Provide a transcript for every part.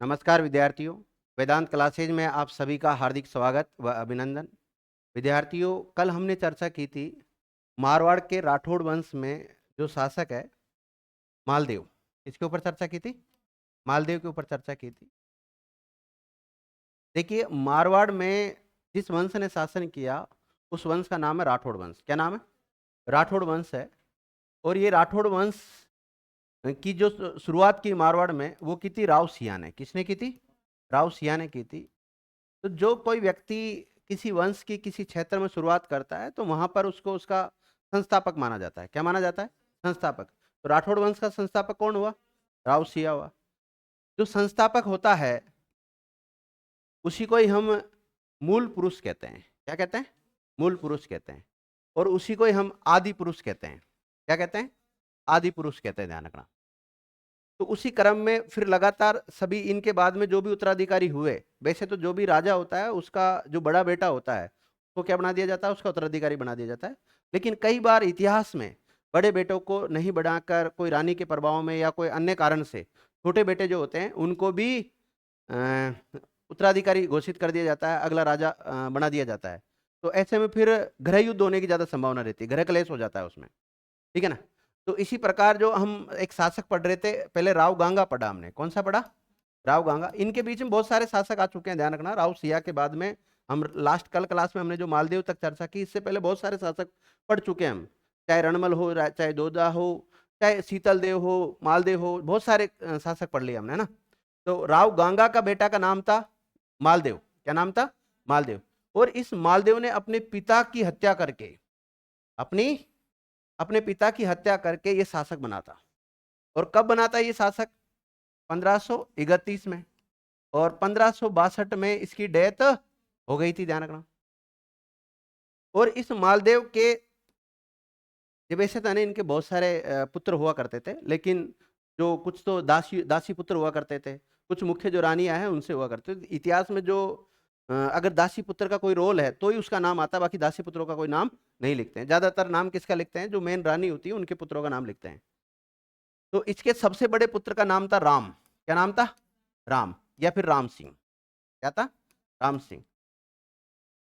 नमस्कार विद्यार्थियों, वेदांत क्लासेज में आप सभी का हार्दिक स्वागत व अभिनंदन। विद्यार्थियों, कल हमने चर्चा की थी मारवाड़ के राठौड़ वंश में जो शासक है मालदेव, इसके ऊपर चर्चा की थी। मालदेव के ऊपर चर्चा की थी। देखिए, मारवाड़ में जिस वंश ने शासन किया उस वंश का नाम है राठौड़ वंश। क्या नाम है? राठौड़ वंश है। और ये राठौड़ वंश की जो शुरुआत की मारवाड़ में, वो की थी राव सिया ने। किसने की थी? राव सिया ने की थी। तो जो कोई व्यक्ति किसी वंश की किसी क्षेत्र में शुरुआत करता है तो वहां पर उसको उसका संस्थापक माना जाता है। क्या माना जाता है? संस्थापक। तो राठौड़ वंश का संस्थापक कौन हुआ? राव सिया हुआ। जो संस्थापक होता है उसी को ही हम मूल पुरुष कहते हैं। क्या कहते हैं? मूल पुरुष कहते हैं। और उसी को ही हम आदि पुरुष कहते हैं। क्या कहते हैं? आदि पुरुष कहते हैं। ध्यान रखना। तो उसी क्रम में फिर लगातार सभी इनके बाद में जो भी उत्तराधिकारी हुए, वैसे तो जो भी राजा होता है उसका जो बड़ा बेटा होता है उसको क्या बना दिया जाता है? उसका उत्तराधिकारी बना दिया जाता है। लेकिन कई बार इतिहास में बड़े बेटों को नहीं बढ़ाकर कोई रानी के प्रभाव में या कोई अन्य कारण से छोटे बेटे जो होते हैं उनको भी उत्तराधिकारी घोषित कर दिया जाता है, अगला राजा बना दिया जाता है। तो ऐसे में फिर गृह युद्ध होने की ज्यादा संभावना रहती है, गृह क्लेश हो जाता है उसमें। ठीक है ना? तो इसी प्रकार जो हम एक शासक पढ़ रहे थे, पहले राव गांगा पढ़ा हमने। कौन सा पढ़ा? राव गांगा। इनके बीच में बहुत सारे शासक आ चुके हैं, ध्यान रखना। राव सिया के बाद में हम लास्ट कल क्लास में हमने जो मालदेव तक चर्चा की, इससे पहले बहुत सारे शासक पढ़ चुके हैं हम। चाहे रणमल हो, चाहे दोदा हो, चाहे शीतल देव हो, मालदेव हो, बहुत सारे शासक पढ़ लिए हमने ना। तो राव गांगा का बेटा का नाम था मालदेव। क्या नाम था? मालदेव। और इस मालदेव ने अपने पिता की हत्या करके अपनी अपने पिता की हत्या करके ये शासक बना था। और कब बना था ये शासक? 1531 में। और 1562 में इसकी डेथ हो गई थी, ध्यान रखना। और इस मालदेव के जब ऐसे था ना, इनके बहुत सारे पुत्र हुआ करते थे, लेकिन जो कुछ तो दासी दासी पुत्र हुआ करते थे, कुछ मुख्य जो रानियां हैं उनसे हुआ करते थे। इतिहास में जो अगर दासी पुत्र का कोई रोल है तो ही उसका नाम आता है, बाकी दासी पुत्रों का कोई नाम नहीं लिखते हैं। ज्यादातर नाम किसका लिखते हैं? जो मेन रानी होती है उनके पुत्रों का नाम लिखते हैं। तो इसके सबसे बड़े पुत्र का नाम था राम। क्या नाम था? राम, या फिर राम सिंह। क्या था? राम सिंह।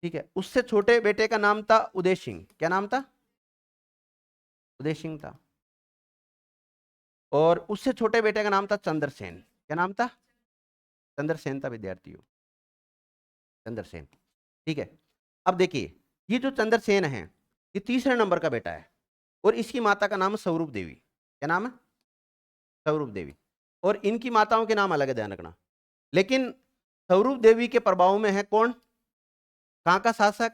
ठीक है। उससे छोटे बेटे का नाम था उदय सिंह। क्या नाम था? उदय सिंह था। और उससे छोटे बेटे का नाम था चंद्रसेन। क्या नाम था? चंद्रसेन था विद्यार्थियों, चंद्रसेन। ठीक है। अब देखिए, ये जो चंद्रसेन है ये तीसरे नंबर का बेटा है। और इसकी माता का नाम है स्वरूप देवी। क्या नाम है? स्वरूप देवी। और इनकी माताओं के नाम अलग है, ध्यान रखना। लेकिन स्वरूप देवी के प्रभाव में है कौन? कहां का शासक?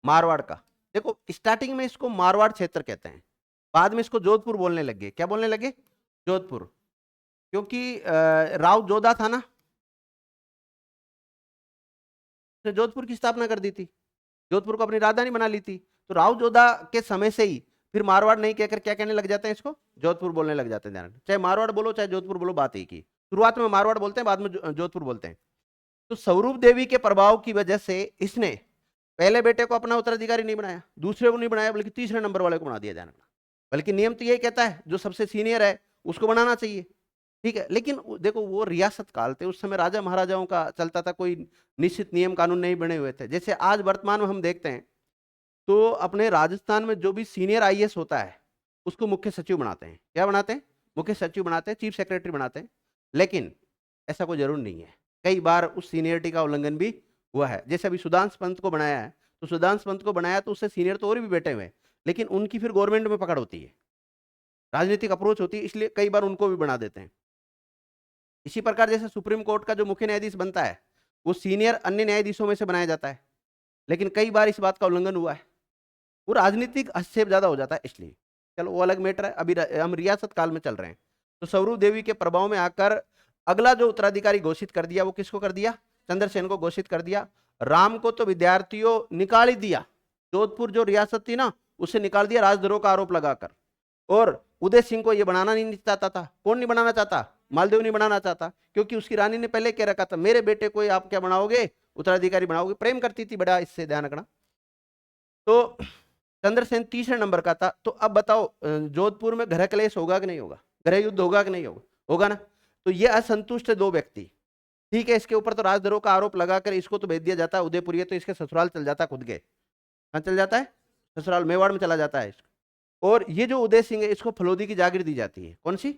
मारवाड़ का। देखो, स्टार्टिंग में इसको मारवाड़ क्षेत्र कहते हैं, बाद में इसको जोधपुर बोलने लगे। क्या बोलने लगे? जोधपुर। क्योंकि राव जोधा था ना, उसने जोधपुर की स्थापना कर दी थी, जोधपुर को अपनी राजधानी बना ली थी। तो राव जोधा के समय से ही फिर मारवाड़ नहीं कहकर क्या कहने लग जाते हैं? इसको जोधपुर बोलने लग जाते हैं। ध्यान रखना, चाहे मारवाड़ बोलो चाहे जोधपुर बोलो, बात एक ही। शुरुआत में मारवाड़ बोलते हैं, बाद में जोधपुर बोलते हैं। तो स्वरूप देवी के प्रभाव की वजह से इसने पहले बेटे को अपना उत्तराधिकारी नहीं बनाया, दूसरे को नहीं बनाया, बल्कि तीसरे नंबर वाले को बना दिया। ध्यान रखना। बल्कि नियम तो यही कहता है जो सबसे सीनियर है उसको बनाना चाहिए। ठीक है। लेकिन देखो, वो रियासत काल थे, उस समय राजा महाराजाओं का चलता था, कोई निश्चित नियम कानून नहीं बने हुए थे। जैसे आज वर्तमान में हम देखते हैं तो अपने राजस्थान में जो भी सीनियर आईएएस होता है उसको मुख्य सचिव बनाते हैं। क्या बनाते हैं? मुख्य सचिव बनाते हैं, चीफ सेक्रेटरी बनाते हैं। लेकिन ऐसा कोई जरूर नहीं है, कई बार उस सीनियरिटी का उल्लंघन भी हुआ है। जैसे अभी सुधांश पंत को बनाया है, तो सुधांश पंत को बनाया तो उससे सीनियर तो और भी बैठे हुए हैं, लेकिन उनकी फिर गवर्नमेंट में पकड़ होती है, राजनीतिक अप्रोच होती है, इसलिए कई बार उनको भी बना देते हैं। इसी प्रकार जैसे सुप्रीम कोर्ट का जो मुख्य न्यायाधीश बनता है वो सीनियर अन्य न्यायाधीशों में से बनाया जाता है, लेकिन कई बार इस बात का उल्लंघन हुआ है, वो राजनीतिक हस्तक्षेप ज्यादा हो जाता है, इसलिए। चलो, वो अलग मैटर है। अभी हम रियासत काल में चल रहे हैं। तो स्वरूप देवी के प्रभाव में आकर अगला जो उत्तराधिकारी घोषित कर दिया, वो किसको कर दिया? चंद्रसेन को घोषित कर दिया। राम को तो विद्यार्थियों निकाल ही दिया, जोधपुर जो रियासत थी ना उसे निकाल दिया राजद्रोह का आरोप लगाकर। और उदय सिंह को यह बनाना नहीं चाहता था। कौन नहीं बनाना चाहता? मालदेव नहीं बनाना चाहता, क्योंकि उसकी रानी ने पहले कह रखा था मेरे बेटे को आप क्या बनाओगे? उत्तराधिकारी बनाओगे। प्रेम करती थी बड़ा इससे, ध्यान रखना। तो चंद्रसेन तीसरे नंबर का था। तो अब बताओ, जोधपुर में गृह क्लेश होगा कि नहीं होगा? गृह युद्ध होगा कि नहीं होगा? होगा ना। तो ये असंतुष्ट दो व्यक्ति, ठीक है, इसके ऊपर तो राजद्रोह का आरोप लगाकर इसको तो भेज दिया जाता है उदयपुर, ये तो इसके ससुराल चल जाता है खुद के। कहाँ चल जाता है? ससुराल मेवाड़ में चला जाता है इसको। और ये जो उदय सिंह है इसको फलोदी की जागीर दी जाती है। कौन सी?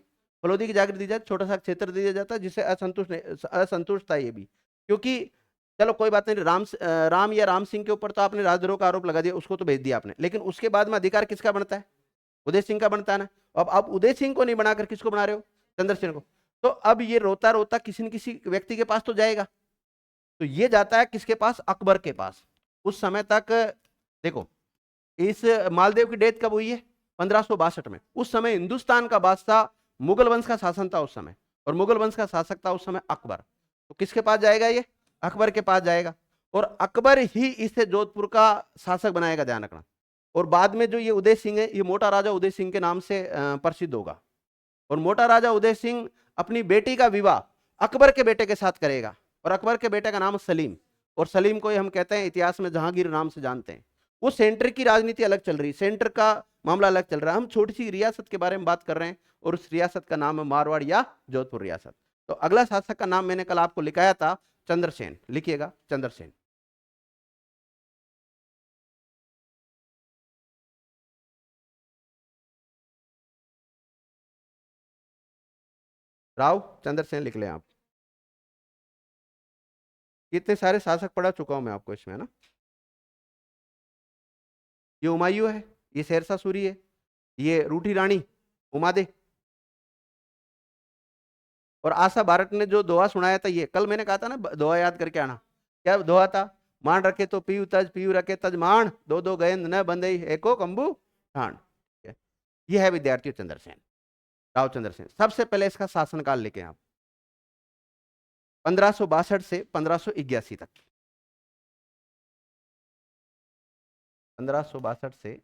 फलोदी की जागीर दी जाती है, छोटा सा क्षेत्र दिया जाता है, जिससे असंतुष्ट था ये भी। क्योंकि चलो कोई बात नहीं, राम या राम सिंह के ऊपर तो आपने राजद्रोह का आरोप लगा दिया, उसको तो भेज दिया आपने, लेकिन उसके बाद में अधिकार किसका बनता है? उदय सिंह का बनता है ना। अब आप उदय सिंह को नहीं बनाकर किसको बना रहे हो? चंद्रसेन को। तो अब ये रोता रोता किसी न किसी व्यक्ति के पास तो जाएगा। तो ये जाता है किसके पास? अकबर के पास। उस समय तक देखो, इस मालदेव की डेथ कब हुई है? 1562 में। उस समय हिंदुस्तान का बादशाह मुगल वंश का शासन था उस समय, और मुगल वंश का शासक था उस समय अकबर। तो किसके पास जाएगा ये? अकबर के पास जाएगा, और अकबर ही इसे जोधपुर का शासक बनाएगा, ध्यान रखना। और बाद में जो ये उदय सिंह है, ये मोटा राजा उदय सिंह के नाम से प्रसिद्ध होगा। और मोटा राजा उदय सिंह अपनी बेटी का विवाह अकबर के बेटे के साथ करेगा, और अकबर के बेटे का नाम सलीम, और सलीम को हम कहते हैं इतिहास में जहांगीर नाम से जानते हैं। वो सेंटर की राजनीति अलग चल रही, सेंटर का मामला अलग चल रहा है। हम छोटी सी रियासत के बारे में बात कर रहे हैं, और उस रियासत का नाम है मारवाड़ या जोधपुर रियासत। तो अगला शासक का नाम मैंने कल आपको लिखाया था, चंद्रसेन। लिखिएगा, चंद्रसेन। राव चंद्रसेन लिख लें आप। कितने सारे शासक पढ़ा चुका हूं मैं आपको इसमें, है ना। ये हुमायूं है, ये शेरशाह सूरी है, ये रूठी रानी उमादे, और आशा भारत ने जो दोहा सुनाया था, ये कल मैंने कहा था ना, दोहा याद करके आना। क्या दोहा था? मान रखे तो पीयू रखे तज मान, दो दो गयंद न बंदई एको कंबू ठान। ये है विद्यार्थी चंद्रसेन, राव चंद्रसेन। सबसे पहले इसका शासनकाल लेके आप 1562 से 1581 तक। 1562 से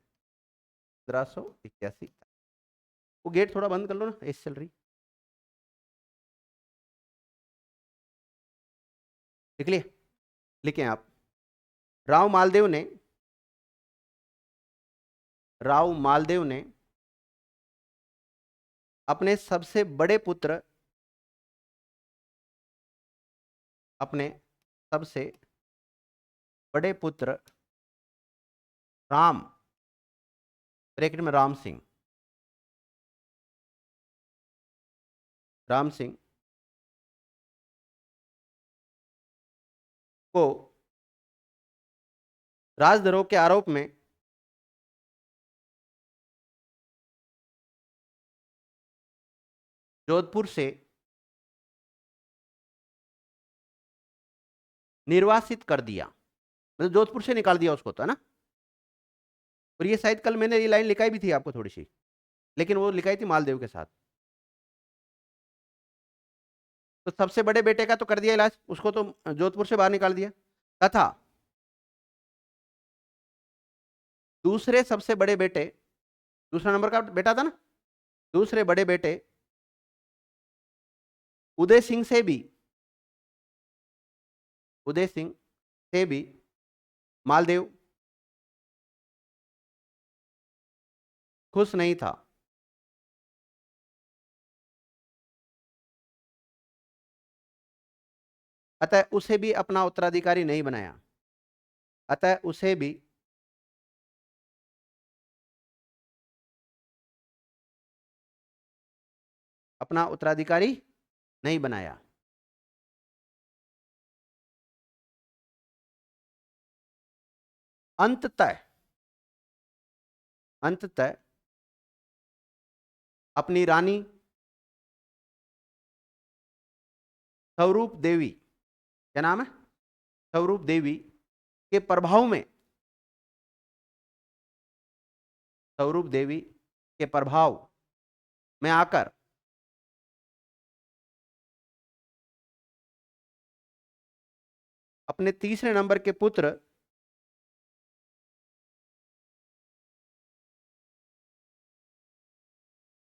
1581 तक। वो गेट थोड़ा बंद कर लो ना, एसी चल रही। लिख लिए? लिखे आप। राव मालदेव ने, राव मालदेव ने अपने सबसे बड़े पुत्र, अपने सबसे बड़े पुत्र राम, ब्रैकेट में राम सिंह, राम सिंह को राजद्रोह के आरोप में जोधपुर से निर्वासित कर दिया, मतलब जोधपुर से निकाल दिया उसको, तो है ना। और ये शायद कल मैंने ये लाइन लिखाई भी थी आपको थोड़ी सी, लेकिन वो लिखाई थी मालदेव के साथ। तो सबसे बड़े बेटे का तो कर दिया इलाज, उसको तो जोधपुर से बाहर निकाल दिया तथा दूसरे सबसे बड़े बेटे, दूसरा नंबर का बेटा था ना, दूसरे बड़े बेटे उदय सिंह से भी, उदय सिंह से भी मालदेव खुश नहीं था। अतः उसे भी अपना उत्तराधिकारी नहीं बनाया, अतः उसे भी अपना उत्तराधिकारी नहीं बनाया। अंततः, अंततः अपनी रानी स्वरूप देवी, क्या नाम है? स्वरूप देवी के प्रभाव में, स्वरूप देवी के प्रभाव में आकर अपने तीसरे नंबर के पुत्र,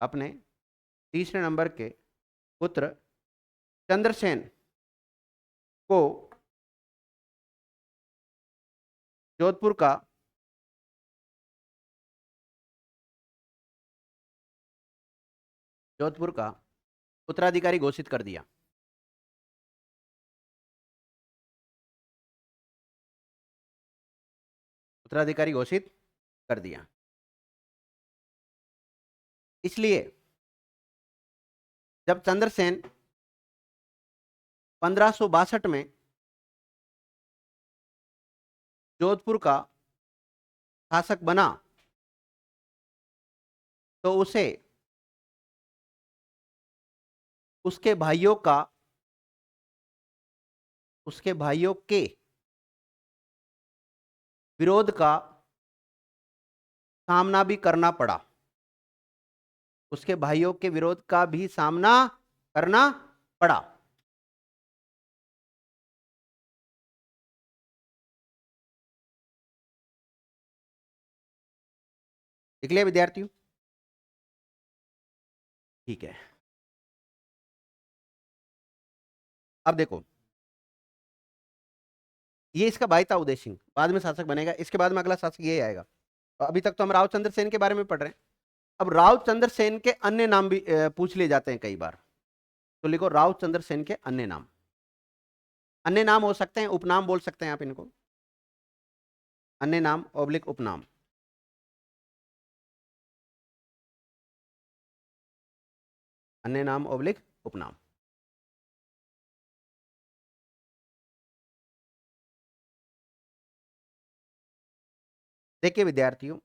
अपने तीसरे नंबर के पुत्र चंद्रसेन को जोधपुर का जोधपुर का उत्तराधिकारी घोषित कर दिया। उत्तराधिकारी घोषित कर दिया। इसलिए जब चंद्रसेन 1562 में जोधपुर का शासक बना तो उसे उसके भाइयों के विरोध का सामना भी करना पड़ा। उसके भाइयों के विरोध का भी सामना करना पड़ा। लिख लिया विद्यार्थियों? ठीक है। अब देखो, ये इसका भाई था उदय सिंह, बाद में शासक बनेगा, इसके बाद में अगला शासक यही आएगा। तो अभी तक तो हम रावचंद्र सेन के बारे में पढ़ रहे हैं। अब रावचंद्र सेन के अन्य नाम भी पूछ लिए जाते हैं कई बार। तो लिखो रावचंद्र सेन के अन्य नाम। अन्य नाम हो सकते हैं, उपनाम बोल सकते हैं आप इनको, अन्य नाम ऑब्लिक उपनाम। अन्य नाम ऑब्लिक उपनाम। देखिए विद्यार्थियों,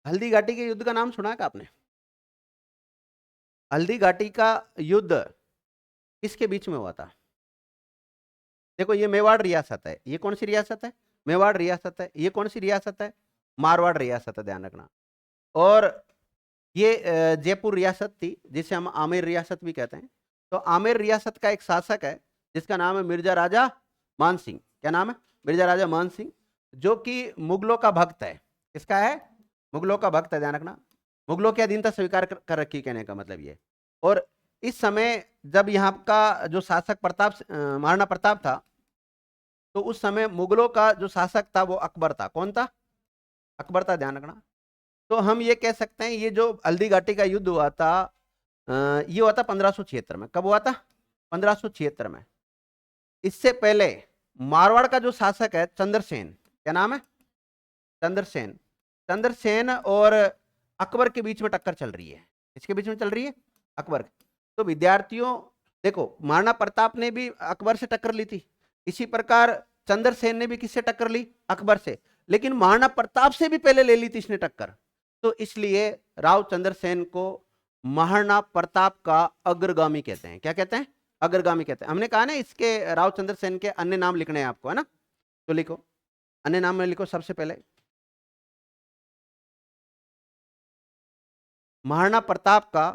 हल्दी घाटी के युद्ध का नाम सुना है आपने? हल्दी घाटी का युद्ध किसके बीच में हुआ था? देखो, ये मेवाड़ रियासत है। ये कौन सी रियासत है? मेवाड़ रियासत है। ये कौन सी रियासत है? मारवाड़ रियासत है, ध्यान रखना। और ये जयपुर रियासत थी, जिसे हम आमेर रियासत भी कहते हैं। तो आमेर रियासत का एक शासक है जिसका नाम है मिर्जा राजा मान सिंह। क्या नाम है? मिर्जा राजा मान सिंह, जो कि मुगलों का भक्त है। किसका है? मुगलों का भक्त है, ध्यान रखना। मुगलों की अधीनता स्वीकार कर रखी, कहने का मतलब ये। और इस समय जब यहाँ का जो शासक महाराणा प्रताप था, तो उस समय मुगलों का जो शासक था वो अकबर था। कौन था? अकबर था, ध्यान रखना। तो हम ये कह सकते हैं, ये जो हल्दी घाटी का युद्ध हुआ था, ये हुआ था 1576 में। कब हुआ था? 1576 में। इससे पहले मारवाड़ का जो शासक है चंद्रसेन, क्या नाम है? चंद्रसेन। चंद्रसेन और अकबर के बीच में टक्कर चल रही है। इसके बीच में चल रही है? अकबर। तो विद्यार्थियों देखो, महाराणा प्रताप ने भी अकबर से टक्कर ली थी, इसी प्रकार चंद्रसेन ने भी किससे टक्कर ली? अकबर से। लेकिन महाराणा प्रताप से भी पहले ले ली थी इसने टक्कर। तो इसलिए राव चंद्रसेन को महाराणा प्रताप का अग्रगामी कहते हैं। क्या कहते हैं? अग्रगामी कहते हैं। हमने कहा ना, इसके राव चंद्रसेन के अन्य नाम लिखने हैं आपको, है ना? तो लिखो, अन्य नाम में लिखो सबसे पहले महाराणा प्रताप का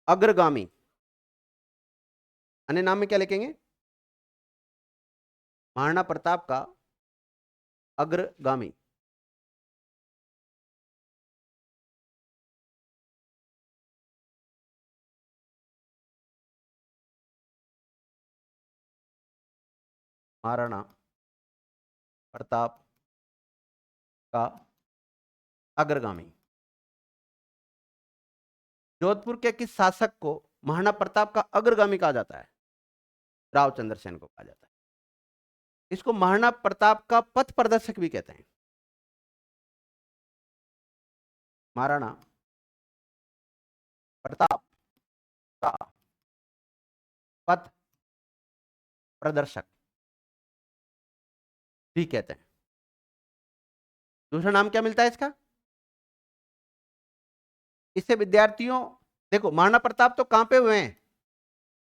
अग्रगामी। अन्य नाम में क्या लिखेंगे? महाराणा प्रताप का अग्रगामी। महाराणा प्रताप का अग्रगामी। जोधपुर के किस शासक को महाराणा प्रताप का अग्रगामी कहा जाता है? राव चंद्रसेन को कहा जाता है। इसको महाराणा प्रताप का पथ प्रदर्शक भी कहते हैं। महाराणा प्रताप का पथ प्रदर्शक भी कहते हैं। दूसरा नाम क्या मिलता है इसका? इससे विद्यार्थियों देखो, महाराणा प्रताप तो कहां पे हुए हैं?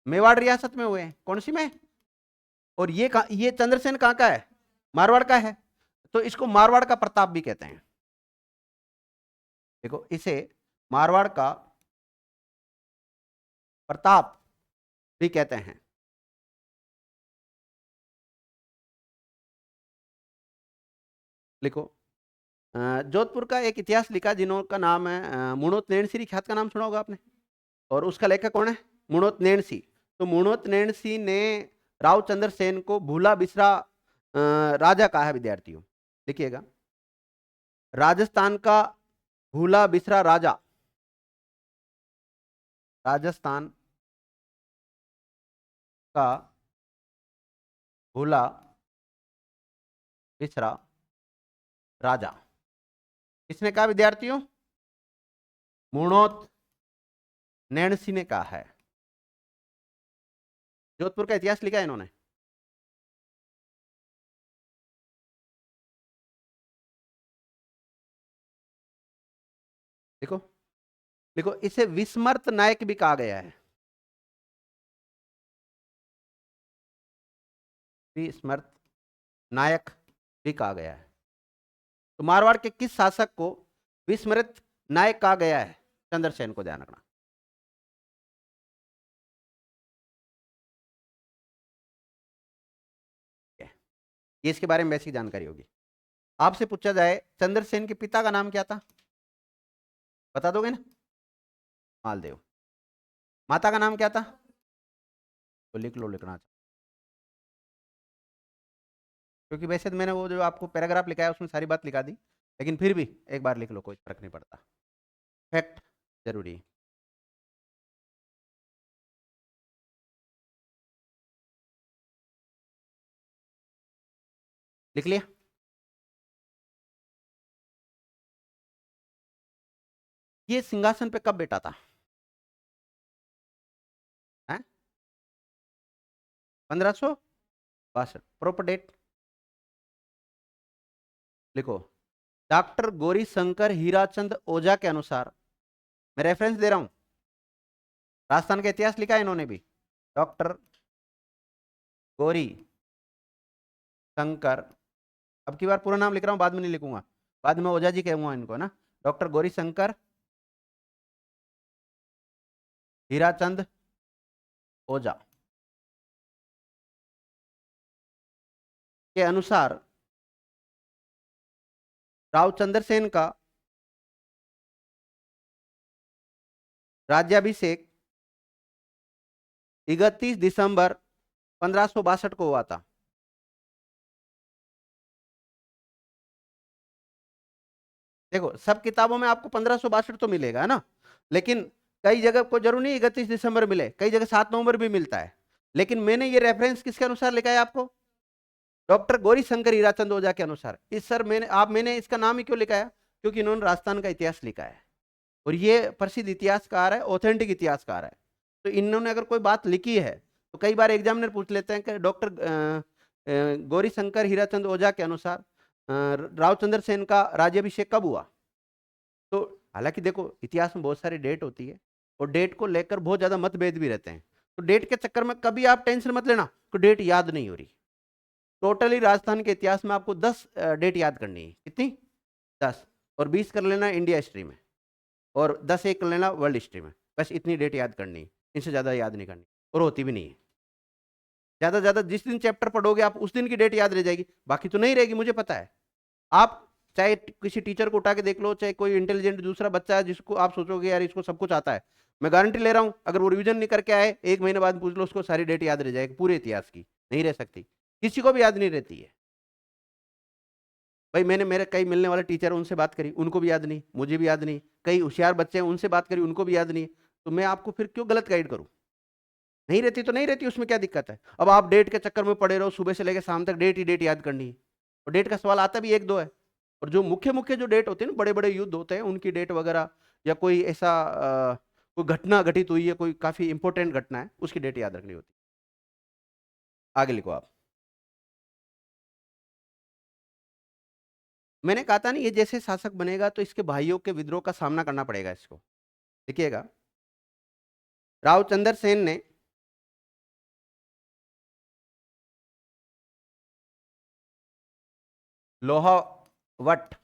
मेवाड़ रियासत में हुए हैं। कौन सी में? और ये चंद्रसेन कहां का है? मारवाड़ का है। तो इसको मारवाड़ का प्रताप भी कहते हैं। देखो, इसे मारवाड़ का प्रताप भी कहते हैं। लिखो, जोधपुर का एक इतिहास लिखा जिन्होंने नाम है मुणोत नैणसी ख्यात। का नाम सुना होगा आपने। और उसका लेखक कौन है? मुणोत नैणसी। तो मुणोत नैणसी ने रावचंद्र सेन को भूला बिसरा राजा कहा है। विद्यार्थियों लिखिएगा, राजस्थान का भूला बिसरा राजा। राजस्थान का भूला बिसरा राजा। किसने कहा विद्यार्थियों? मूणोत नैणसी ने कहा है। जोधपुर का इतिहास लिखा है इन्होंने। देखो देखो, इसे विस्मर्त नायक भी कहा गया है। विस्मर्त नायक भी कहा गया है। तो मारवाड़ के किस शासक को विस्मृत नायक कहा गया है? चंद्रसेन को, ध्यान रखना। ये इसके बारे में बेसिक जानकारी होगी। आपसे पूछा जाए चंद्रसेन के पिता का नाम क्या था, बता दोगे ना? मालदेव। माता का नाम क्या था? तो लिख लो, लिखना। क्योंकि वैसे तो मैंने वो जो आपको पैराग्राफ लिखा है उसमें सारी बात लिखा दी, लेकिन फिर भी एक बार लिख लो, कोई फर्क नहीं पड़ता। फैक्ट जरूरी। लिख लिया? ये सिंहासन पे कब बैठा था? 1562। प्रॉपर डेट लिखो। डॉक्टर गौरी शंकर हीराचंद ओझा के अनुसार, मैं रेफरेंस दे रहा हूं, राजस्थान का इतिहास लिखा है इन्होंने भी। डॉक्टर गौरी शंकर, अब की बार पूरा नाम लिख रहा हूं, बाद में नहीं लिखूंगा, बाद में ओझा जी कहूंगा इनको ना। डॉक्टर गौरी शंकर हीराचंद ओझा के अनुसार राव चंद्रसेन का राज्याभिषेक 31 दिसंबर 1562 को हुआ था। देखो सब किताबों में आपको 1562 तो मिलेगा ना, लेकिन कई जगह को जरूर नहीं 31 दिसंबर मिले, कई जगह 7 नवंबर भी मिलता है। लेकिन मैंने ये रेफरेंस किसके अनुसार लिखा है आपको? डॉक्टर गौरी शंकर हीराचंद ओझा के अनुसार। इस सर मैंने इसका नाम ही क्यों लिखा है? क्योंकि इन्होंने राजस्थान का इतिहास लिखा है और ये प्रसिद्ध इतिहासकार है, ऑथेंटिक इतिहासकार है। तो इन्होंने अगर कोई बात लिखी है तो कई बार एग्जामिनर पूछ लेते हैं कि डॉक्टर गौरी शंकर हीराचंद ओझा के अनुसार राव चंद्रसेन का राज्याभिषेक कब हुआ। तो हालांकि देखो इतिहास में बहुत सारी डेट होती है और डेट को लेकर बहुत ज्यादा मतभेद भी रहते हैं, तो डेट के चक्कर में कभी आप टेंशन मत लेना कि डेट याद नहीं हो रही। टोटली राजस्थान के इतिहास में आपको 10 डेट याद करनी है। कितनी? 10। और 20 कर लेना इंडिया हिस्ट्री में, और 10 एक कर लेना वर्ल्ड हिस्ट्री में। बस इतनी डेट याद करनी है, इनसे ज़्यादा याद नहीं करनी, और होती भी नहीं है। ज़्यादा से ज़्यादा जिस दिन चैप्टर पढ़ोगे आप उस दिन की डेट याद रह जाएगी, बाकी तो नहीं रहेगी, मुझे पता है। आप चाहे किसी टीचर को उठा के देख लो, चाहे कोई इंटेलिजेंट दूसरा बच्चा है जिसको आप सोचोगे यार इसको सब कुछ आता है, मैं गारंटी ले रहा हूं अगर वो रिवीजन नहीं करके आए 1 महीने बाद पूछ लो उसको, सारी डेट याद रह जाएगी पूरे इतिहास की। नहीं रह सकती, किसी को भी याद नहीं रहती है। भाई मैंने मेरे कई मिलने वाले टीचर उनसे बात करी, उनको भी याद नहीं, मुझे भी याद नहीं। कई होशियार बच्चे हैं उनसे बात करी, उनको भी याद नहीं। तो मैं आपको फिर क्यों गलत गाइड करूं? नहीं रहती तो नहीं रहती, उसमें क्या दिक्कत है? अब आप डेट के चक्कर में पड़े रहो, सुबह से लेकर शाम तक डेट ही डेट याद करनी है, और डेट का सवाल आता भी एक दो है। और जो मुख्य मुख्य जो डेट होते हैं ना, बड़े बड़े युद्ध होते हैं उनकी डेट वगैरह, या कोई ऐसा कोई घटना घटित हुई है, कोई काफी इंपॉर्टेंट घटना है, उसकी डेट याद रखनी होती है। आगे लिखो आप। मैंने कहा था ना, ये जैसे शासक बनेगा तो इसके भाइयों के विद्रोह का सामना करना पड़ेगा इसको। देखिएगा, राव चंद्रसेन ने लोहावट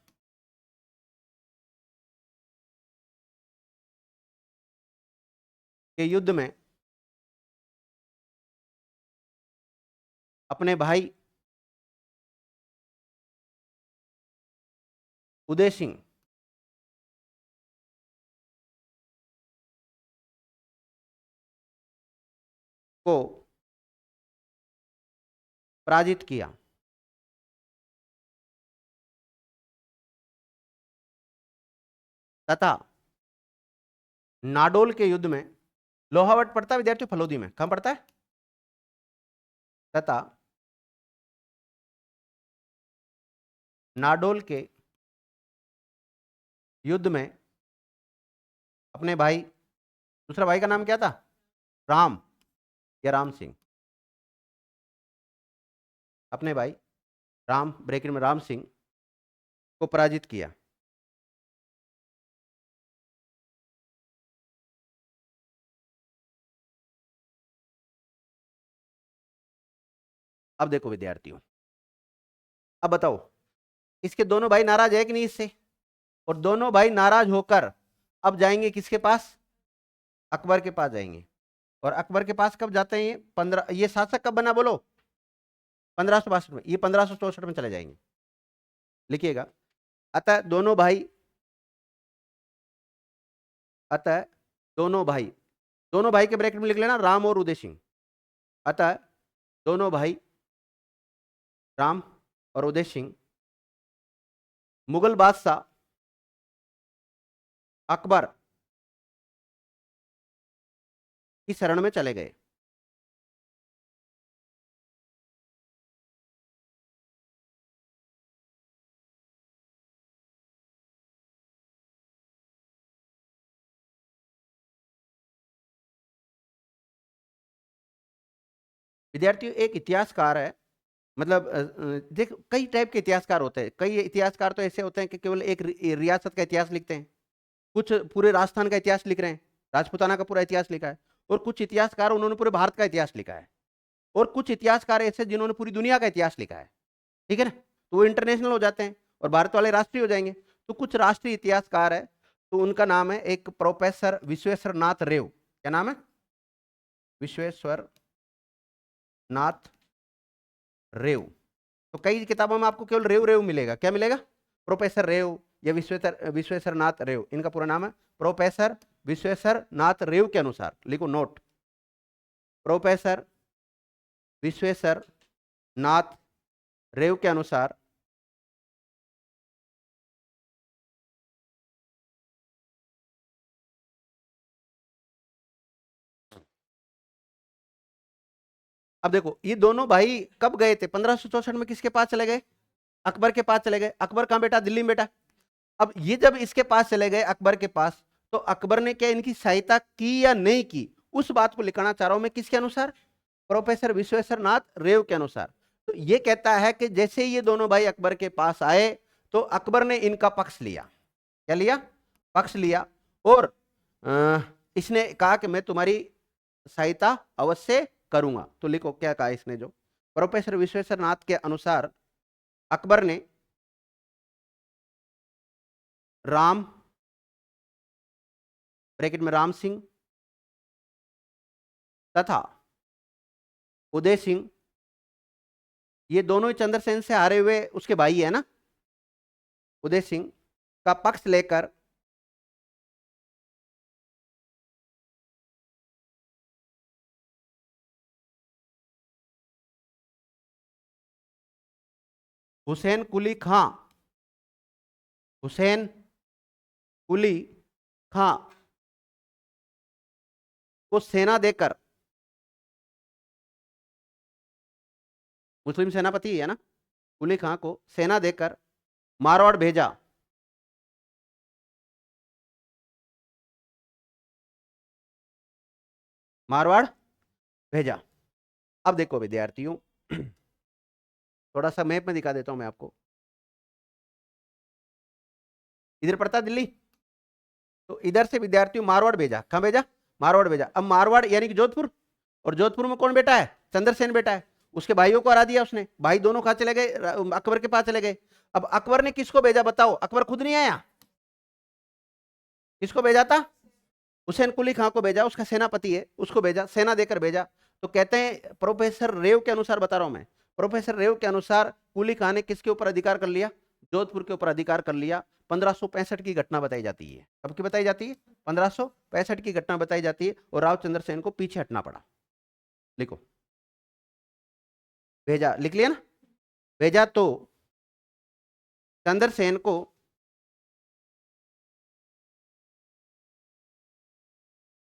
के युद्ध में अपने भाई उदय सिंह को पराजित किया। तथा नाडोल के युद्ध में, लोहावट पड़ता है विद्यार्थियों फलोदी में, कहां पड़ता है? तथा नाडोल के युद्ध में अपने भाई, दूसरा भाई का नाम क्या था, राम या राम सिंह, अपने भाई राम ब्रैकेट में राम सिंह को पराजित किया। अब देखो विद्यार्थियों, अब बताओ इसके दोनों भाई नाराज है कि नहीं इससे, और दोनों भाई नाराज होकर अब जाएंगे किसके पास, अकबर के पास जाएंगे। और अकबर के पास कब जाते हैं ये 15, ये शासक कब बना बोलो, 1562 में, ये 1564 में चले जाएंगे, लिखिएगा। अतः दोनों भाई, अतः दोनों भाई के ब्रैकेट में लिख लेना राम और उदय सिंह। अतः दोनों भाई राम और उदय सिंह मुगल बादशाह अकबर की शरण में चले गए। विद्यार्थियों एक इतिहासकार है, मतलब देख कई टाइप के इतिहासकार होते हैं। कई इतिहासकार तो ऐसे होते हैं कि केवल एक रियासत का इतिहास लिखते हैं, कुछ पूरे राजस्थान का इतिहास लिख रहे हैं, राजपूताना का पूरा इतिहास लिखा है, और कुछ इतिहासकार उन्होंने पूरे भारत का इतिहास लिखा है, और कुछ इतिहासकार ऐसे जिन्होंने पूरी दुनिया का इतिहास लिखा है, ठीक है ना, तो वो इंटरनेशनल हो जाते हैं और भारत वाले राष्ट्रीय हो जाएंगे। तो कुछ राष्ट्रीय इतिहासकार है, तो उनका नाम है एक प्रोफेसर विश्वेश्वर नाथ रेव। क्या नाम है, विश्वेश्वर नाथ रेव। तो कई किताबों में आपको केवल रेव रेव मिलेगा, क्या मिलेगा, प्रोफेसर रेव या विश्वेश्वर नाथ रेव, इनका पूरा नाम है प्रोफेसर विश्वेश्वर नाथ रेव के अनुसार, लिखो नोट, प्रोफेसर विश्वेश्वर नाथ रेव के अनुसार अब देखो ये दोनों भाई कब गए थे, 1564 में किसके पास चले गए, अकबर के पास चले गए। अकबर कहां बेटा, दिल्ली में बेटा। अब ये जब इसके पास चले गए अकबर के पास, तो अकबर ने क्या इनकी सहायता की या नहीं की, उस बात को लिखना चाह रहा हूं मैं, किसके अनुसार, प्रोफेसर विश्वेश्वर नाथ रेव के अनुसार। तो ये कहता है कि जैसे ये दोनों भाई अकबर के पास आए, तो अकबर ने इनका पक्ष लिया, क्या लिया, पक्ष लिया, और इसने कहा कि मैं तुम्हारी सहायता अवश्य करूंगा। तो लिखो क्या कहा इसने, जो प्रोफेसर विश्वेश्वर नाथ के अनुसार अकबर ने राम ब्रैकेट में राम सिंह तथा उदय सिंह, ये दोनों ही चंद्रसेन से हारे हुए उसके भाई है ना, उदय सिंह का पक्ष लेकर हुसैन कुली खां, हुसैन कुली खां को सेना देकर, मुस्लिम सेनापति है ना, कुली खां को सेना देकर मारवाड़ भेजा। मारवाड़ भेजा। अब देखो विद्यार्थियों, थोड़ा सा मैप में दिखा देता हूं मैं आपको, इधर पड़ता दिल्ली, तो इधर से विद्यार्थियों मारवाड़ भेजा, कहां भेजा, मारवाड़ भेजा। अब मारवाड़ यानी कि जोधपुर, और जोधपुर में कौन बेटा है, चंद्रसेन बेटा है, उसके भाइयों को हरा दिया उसने, भाई दोनों कहां चले गए, अकबर के पास चले गए। अब अकबर ने किसको भेजा बताओ, अकबर खुद नहीं आया, किसको भेजा था, हुसैन कुली खां को भेजा, उसका सेनापति है, उसको भेजा, सेना देकर भेजा। तो कहते हैं प्रोफेसर रेव के अनुसार बता रहा हूं मैं, प्रोफेसर रेव के अनुसार कुली खां ने किसके ऊपर अधिकार कर लिया, जोधपुर के ऊपर अधिकार कर लिया। 1565 की घटना बताई जाती है, कब की बताई जाती है, 1565 की घटना बताई जाती है, और राव चंद्रसेन को पीछे हटना पड़ा। लिखो, भेजा, लिख लिया ना, भेजा तो चंद्रसेन को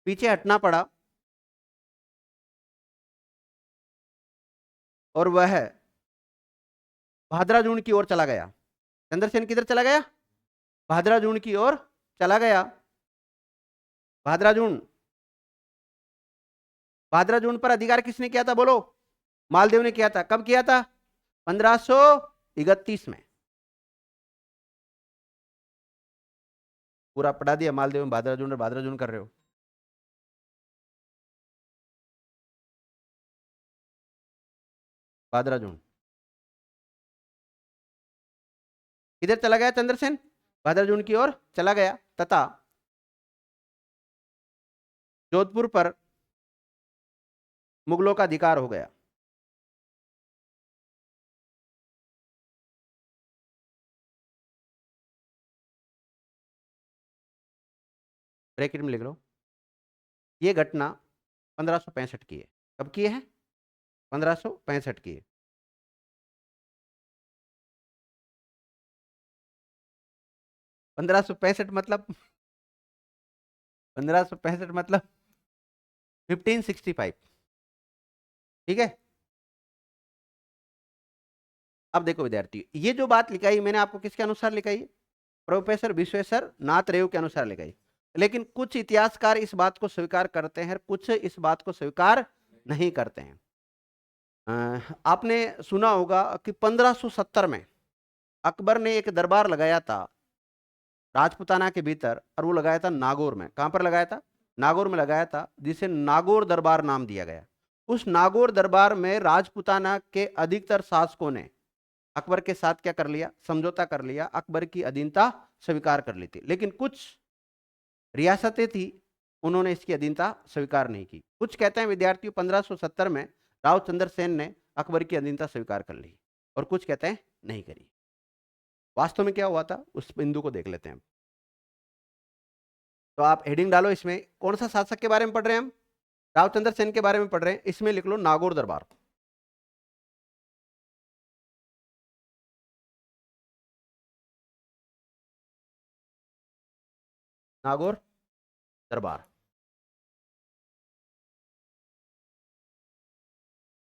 पीछे हटना पड़ा, और वह भादराजून की ओर चला गया। चंद्रसेन किधर चला गया? भादराजून की ओर चला गया। भादराजून, भादराजून पर अधिकार किसने किया था बोलो? मालदेव ने किया था। कब किया था? 1531 में। पूरा पढ़ा दिया मालदेव में भादराजून और भादराजून कर रहे हो। भादराजून किधर चला गया चंद्रसेन? भादराजून की ओर चला गया तथा जोधपुर पर मुगलों का अधिकार हो गया। ब्रैकेट में लिख लो। ये घटना 1565 की है। कब की है? 1565 की है। 1565 मतलब 1565 मतलब 1565। ठीक है। अब देखो विद्यार्थी, ये जो बात लिखाई मैंने आपको किसके अनुसार लिखाई? प्रोफेसर विश्वेश्वर नाथ रेव के अनुसार लिखाई। लेकिन कुछ इतिहासकार इस बात को स्वीकार करते हैं, कुछ इस बात को स्वीकार नहीं करते हैं। आपने सुना होगा कि 1570 में अकबर ने एक दरबार लगाया था राजपुताना के भीतर, और वो लगाया था नागौर में। कहां पर लगाया था? नागौर में लगाया था, जिसे नागौर दरबार नाम दिया गया। उस नागौर दरबार में राजपुताना के अधिकतर शासकों ने अकबर के साथ क्या कर लिया? समझौता कर लिया, अकबर की अधीनता स्वीकार कर ली थी। लेकिन कुछ रियासतें थी, उन्होंने इसकी अधीनता स्वीकार नहीं की। कुछ कहते हैं विद्यार्थियों 1570 में राव चंद्रसेन ने अकबर की अधीनता स्वीकार कर ली, और कुछ कहते हैं नहीं करी। वास्तव में क्या हुआ था उस बिंदु को देख लेते हैं। तो आप हेडिंग डालो इसमें, कौन सा शासक के बारे में पढ़ रहे हैं हम? राव चंद्रसेन के बारे में पढ़ रहे हैं। इसमें लिख लो नागौर दरबार। नागौर दरबार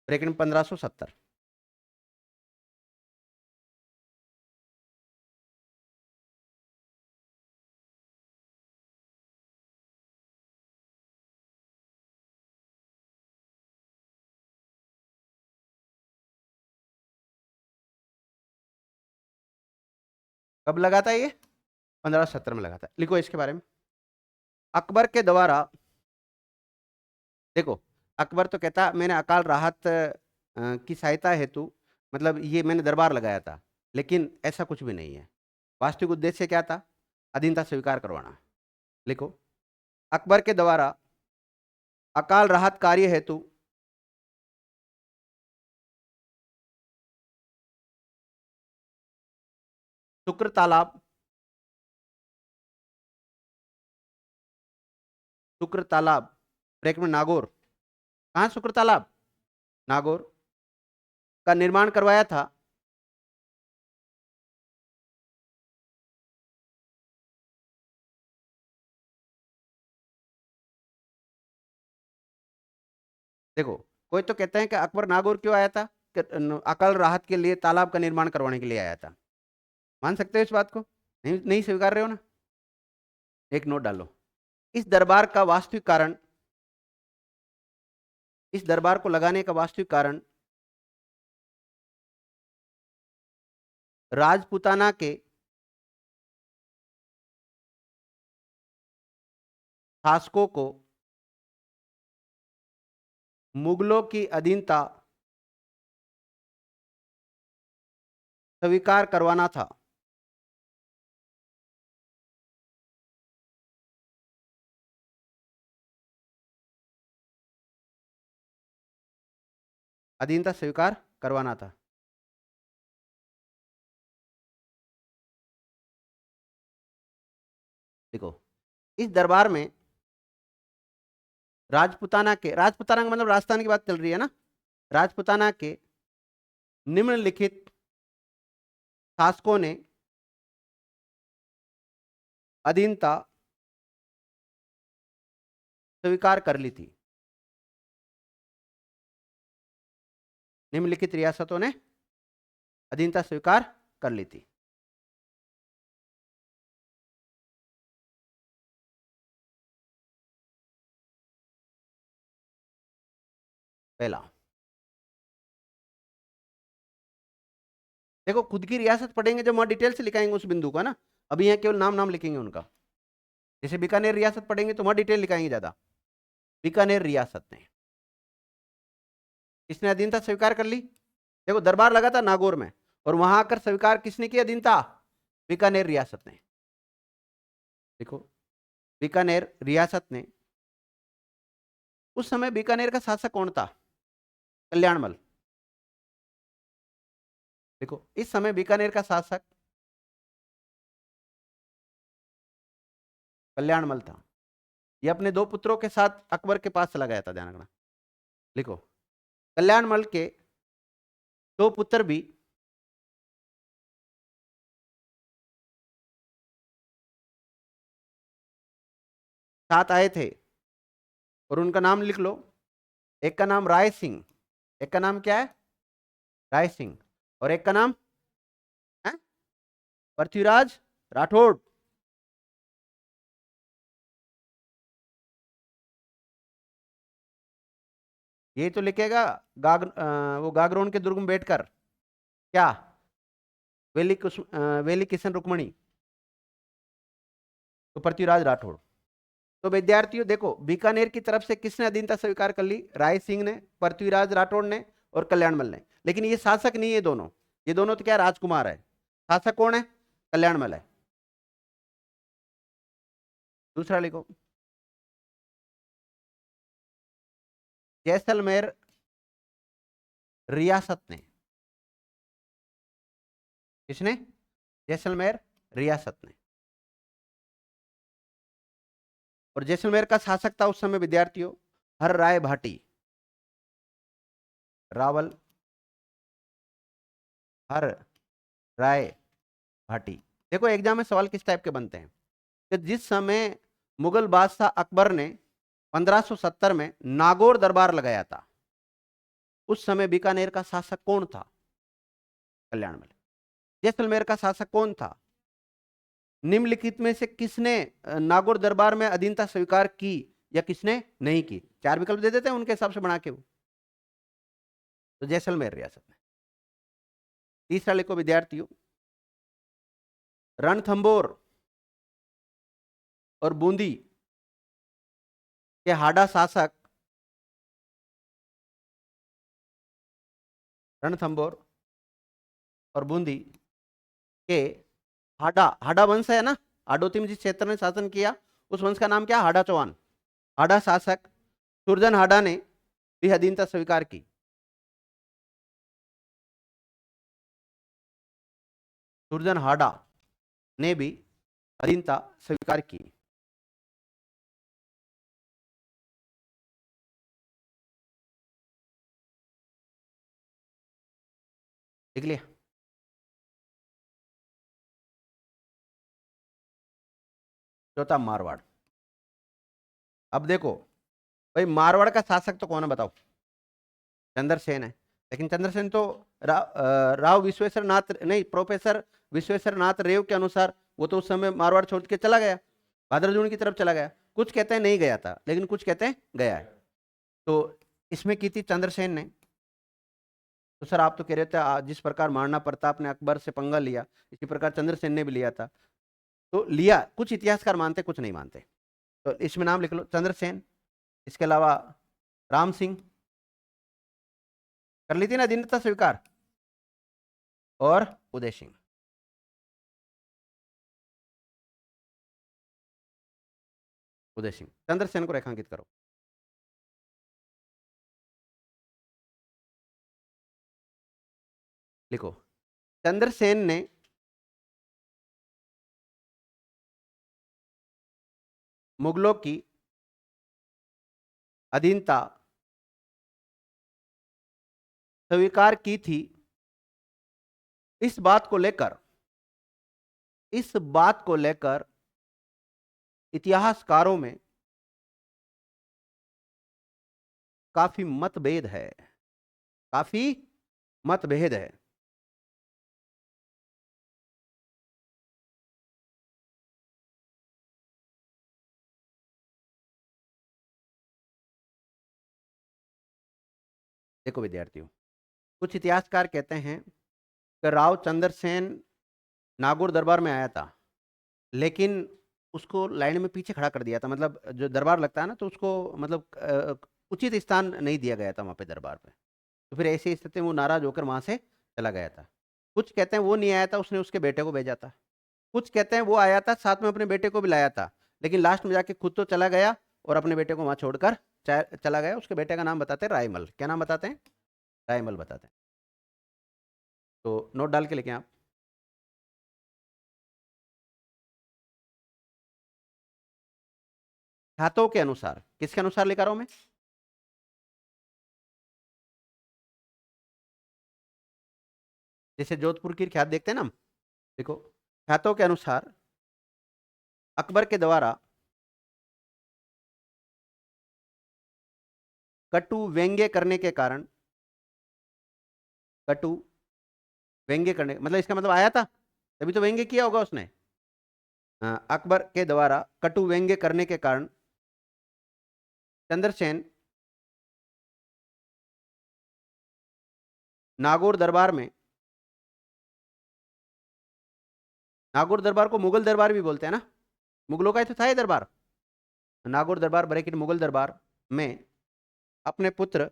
ब्रैकेट में 1570। कब लगा था ये? 1570 में लगा था। लिखो इसके बारे में। अकबर के द्वारा, देखो, अकबर तो कहता मैंने अकाल राहत की सहायता हेतु, मतलब ये मैंने दरबार लगाया था, लेकिन ऐसा कुछ भी नहीं है। वास्तविक उद्देश्य क्या था? अधीनता स्वीकार करवाना। लिखो, अकबर के द्वारा अकाल राहत कार्य हेतु शुक्र तालाब, शुक्र तालाब ब्रैकेट में नागौर, कहाँ शुक्र तालाब? नागौर का निर्माण करवाया था। देखो, कोई तो कहते हैं कि अकबर नागौर क्यों आया था? कि अकाल राहत के लिए, तालाब का निर्माण करवाने के लिए आया था। मान सकते हो इस बात को? नहीं, नहीं स्वीकार रहे हो ना? एक नोट डालो। इस दरबार का वास्तविक कारण, इस दरबार को लगाने का वास्तविक कारण राजपुताना के शासकों को मुगलों की अधीनता स्वीकार करवाना था। अधीनता स्वीकार करवाना था। देखो, इस दरबार में राजपुताना के, राजपुताना का मतलब राजस्थान की बात चल रही है ना, राजपुताना के निम्नलिखित शासकों ने अधीनता स्वीकार कर ली थी। निम्नलिखित रियासतों ने अधीनता स्वीकार कर ली थी। पहला। देखो खुद की रियासत पढ़ेंगे जब वहां डिटेल से लिखाएंगे उस बिंदु को, है ना। अभी यहाँ केवल नाम नाम लिखेंगे उनका। जैसे बीकानेर रियासत पढ़ेंगे तो वहां डिटेल लिखाएंगे ज्यादा। बीकानेर रियासत ने, किसने अधीनता स्वीकार कर ली? देखो दरबार लगा था नागौर में, और वहां आकर स्वीकार किसने की अधीनता? बीकानेर रियासत ने। देखो बीकानेर रियासत ने, उस समय बीकानेर का शासक कौन था? कल्याणमल। देखो इस समय बीकानेर का शासक कल्याणमल था। ये अपने दो पुत्रों के साथ अकबर के पास चला गया था, ध्यान रखना। लिखो कल्याणमल के दो पुत्र भी साथ आए थे, और उनका नाम लिख लो। एक का नाम राय सिंह, एक का नाम क्या है? राय सिंह। और एक का नाम है पृथ्वीराज राठौड़। ये तो लिखेगा वो गागरोन के दुर्ग में बैठकर, क्या? वेली किशन रुक्मणी, तो पृथ्वीराज राठौड़। तो विद्यार्थियों देखो बीकानेर की तरफ से किसने अधीनता स्वीकार कर ली? राय सिंह ने, पृथ्वीराज राठौड़ ने, और कल्याणमल ने। लेकिन ये शासक नहीं है दोनों, ये दोनों तो क्या राजकुमार है। शासक कौन है? कल्याणमल है। दूसरा लिखो, जैसलमेर रियासत ने, किसने? जैसलमेर रियासत ने। और जैसलमेर का शासक था उस समय विद्यार्थियों हर राय भाटी, रावल हर राय भाटी। देखो एग्जाम में सवाल किस टाइप के बनते हैं कि जिस समय मुगल बादशाह अकबर ने 1570 में नागौर दरबार लगाया था, उस समय बीकानेर का शासक कौन था? कल्याणमल। जैसलमेर का शासक कौन था? निम्नलिखित में से किसने नागौर दरबार में अधीनता स्वीकार की या किसने नहीं की? चार विकल्प दे देते हैं उनके हिसाब से बना के वो। तो जैसलमेर रियासत में। तीसरा लिखो विद्यार्थियों, रणथंबोर और बूंदी के हाडा शासक, रणथंबोर और बूंदी के हाडा, हाडा वंश है ना, हाडोती में जिस क्षेत्र ने शासन किया उस वंश का नाम क्या? हाडा चौहान। हाडा शासक सुरजन हाडा ने भी अधीनता स्वीकार की। सुरजन हाडा ने भी अधीनता स्वीकार की। लिख लिया? चौथा मारवाड़। अब देखो भाई मारवाड़ का शासक तो कौन है बताओ? चंद्रसेन है। लेकिन चंद्रसेन तो राव विश्वेश्वर नाथ नहीं, प्रोफेसर विश्वेश्वर नाथ रेव के अनुसार वो तो उस समय मारवाड़ छोड़ के चला गया, भाद्रजून की तरफ चला गया। कुछ कहते हैं नहीं गया था, लेकिन कुछ कहते हैं गया है। तो इसमें की थी चंद्रसेन ने। तो सर आप तो कह रहे थे जिस प्रकार महाराणा प्रताप ने अकबर से पंगा लिया, इसी प्रकार चंद्रसेन ने भी लिया था। तो लिया, कुछ इतिहासकार मानते कुछ नहीं मानते। तो इसमें नाम लिख लो चंद्रसेन। इसके अलावा राम सिंह, कर ली थी ना अधीनता स्वीकार, और उदय सिंह। उदय सिंह। चंद्रसेन को रेखांकित करो। लिखो चंद्रसेन ने मुगलों की अधीनता स्वीकार की थी। इस बात को लेकर, इस बात को लेकर इतिहासकारों में काफी मतभेद है, काफी मतभेद है। देखो विद्यार्थियों, कुछ इतिहासकार कहते हैं कि राव चंद्रसेन नागौर दरबार में आया था, लेकिन उसको लाइन में पीछे खड़ा कर दिया था। मतलब जो दरबार लगता है ना, तो उसको मतलब उचित स्थान नहीं दिया गया था वहां पे दरबार पे। तो फिर ऐसी स्थिति में वो नाराज होकर वहां से चला गया था। कुछ कहते हैं वो नहीं आया था, उसने उसके बेटे को भेजा था। कुछ कहते हैं वो आया था, साथ में अपने बेटे को भी लाया था, लेकिन लास्ट में जाके खुद तो चला गया और अपने बेटे को वहां छोड़कर चला गया। उसके बेटे का नाम बताते हैं रायमल। क्या नाम बताते हैं? रायमल बताते हैं। तो नोट डाल के लेके आप। ख्यातों के अनुसार, किसके अनुसार लिखा रहा हूं मैं? जैसे जोधपुर की ख्यात देखते हैं ना हम, देखो, ख्यातों के अनुसार अकबर के द्वारा कटु व्यंग्य करने के कारण, कटु व्यंग्य करने मतलब इसका मतलब आया था, तभी तो व्यंग्य किया होगा उसने। अकबर के द्वारा कटु व्यंग्य करने के कारण चंद्रसेन नागौर दरबार में, नागौर दरबार को मुगल दरबार भी बोलते हैं ना, मुगलों का ही तो था ये दरबार। नागौर दरबार ब्रैकेट मुगल दरबार में अपने पुत्र,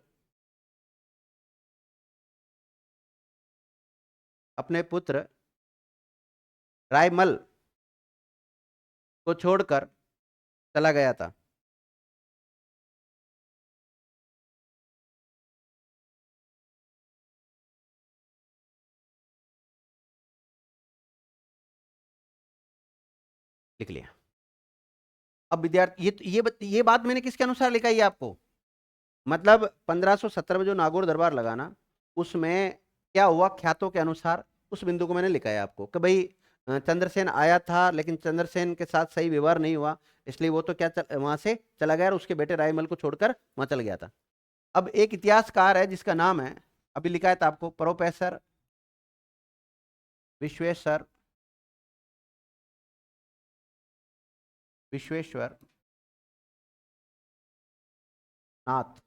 अपने पुत्र रायमल को छोड़कर चला गया था। लिख लिया। अब विद्यार्थी, ये बात मैंने किसके अनुसार लिखा है आपको? मतलब 1517 में जो नागौर दरबार लगा ना, उसमें क्या हुआ ख्यातों के अनुसार, उस बिंदु को मैंने लिखा है आपको कि भाई चंद्रसेन आया था, लेकिन चंद्रसेन के साथ सही व्यवहार नहीं हुआ, इसलिए वो तो क्या वहां से चला गया और उसके बेटे रायमल को छोड़कर वहां चल गया था। अब एक इतिहासकार है जिसका नाम है, अभी लिखा है था आपको, प्रोफेसर विश्वेश्वर, विश्वेश्वर नाथ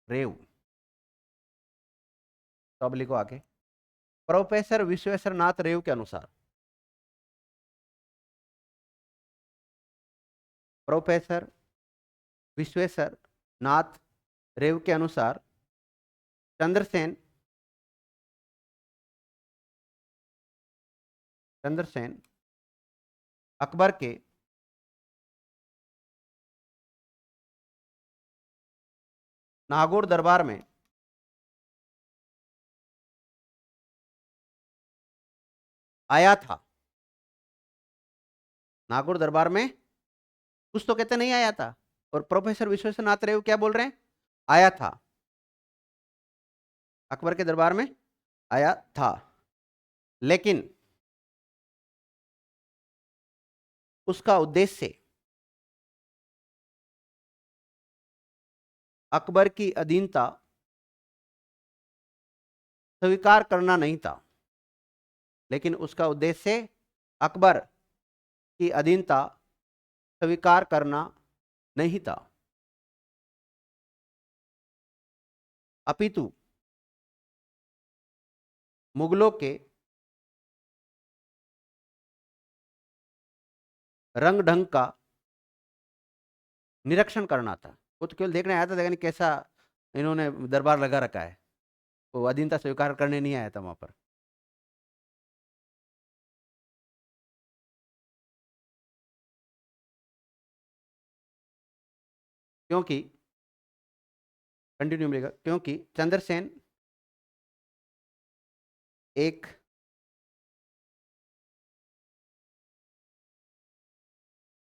रेव। तो अब लिखो आगे, प्रोफेसर विश्वेश्वर नाथ रेव के अनुसार, प्रोफेसर विश्वेश्वर नाथ रेव के अनुसार चंद्रसेन, चंद्रसेन अकबर के नागौर दरबार में आया था। नागौर दरबार में कुछ तो कहते नहीं आया था, और प्रोफेसर विश्वेश्वर नाथ रेव क्या बोल रहे हैं? आया था, अकबर के दरबार में आया था, लेकिन उसका उद्देश्य अकबर की अधीनता स्वीकार करना नहीं था, लेकिन उसका उद्देश्य अकबर की अधीनता स्वीकार करना नहीं था, अपितु मुगलों के रंग ढंग का निरीक्षण करना था। वो तो केवल देखने आया था, देखने कैसा इन्होंने दरबार लगा रखा है, वो अधीनता स्वीकार करने नहीं आया था वहां पर। क्योंकि, कंटिन्यू मिलेगा, क्योंकि चंद्रसेन एक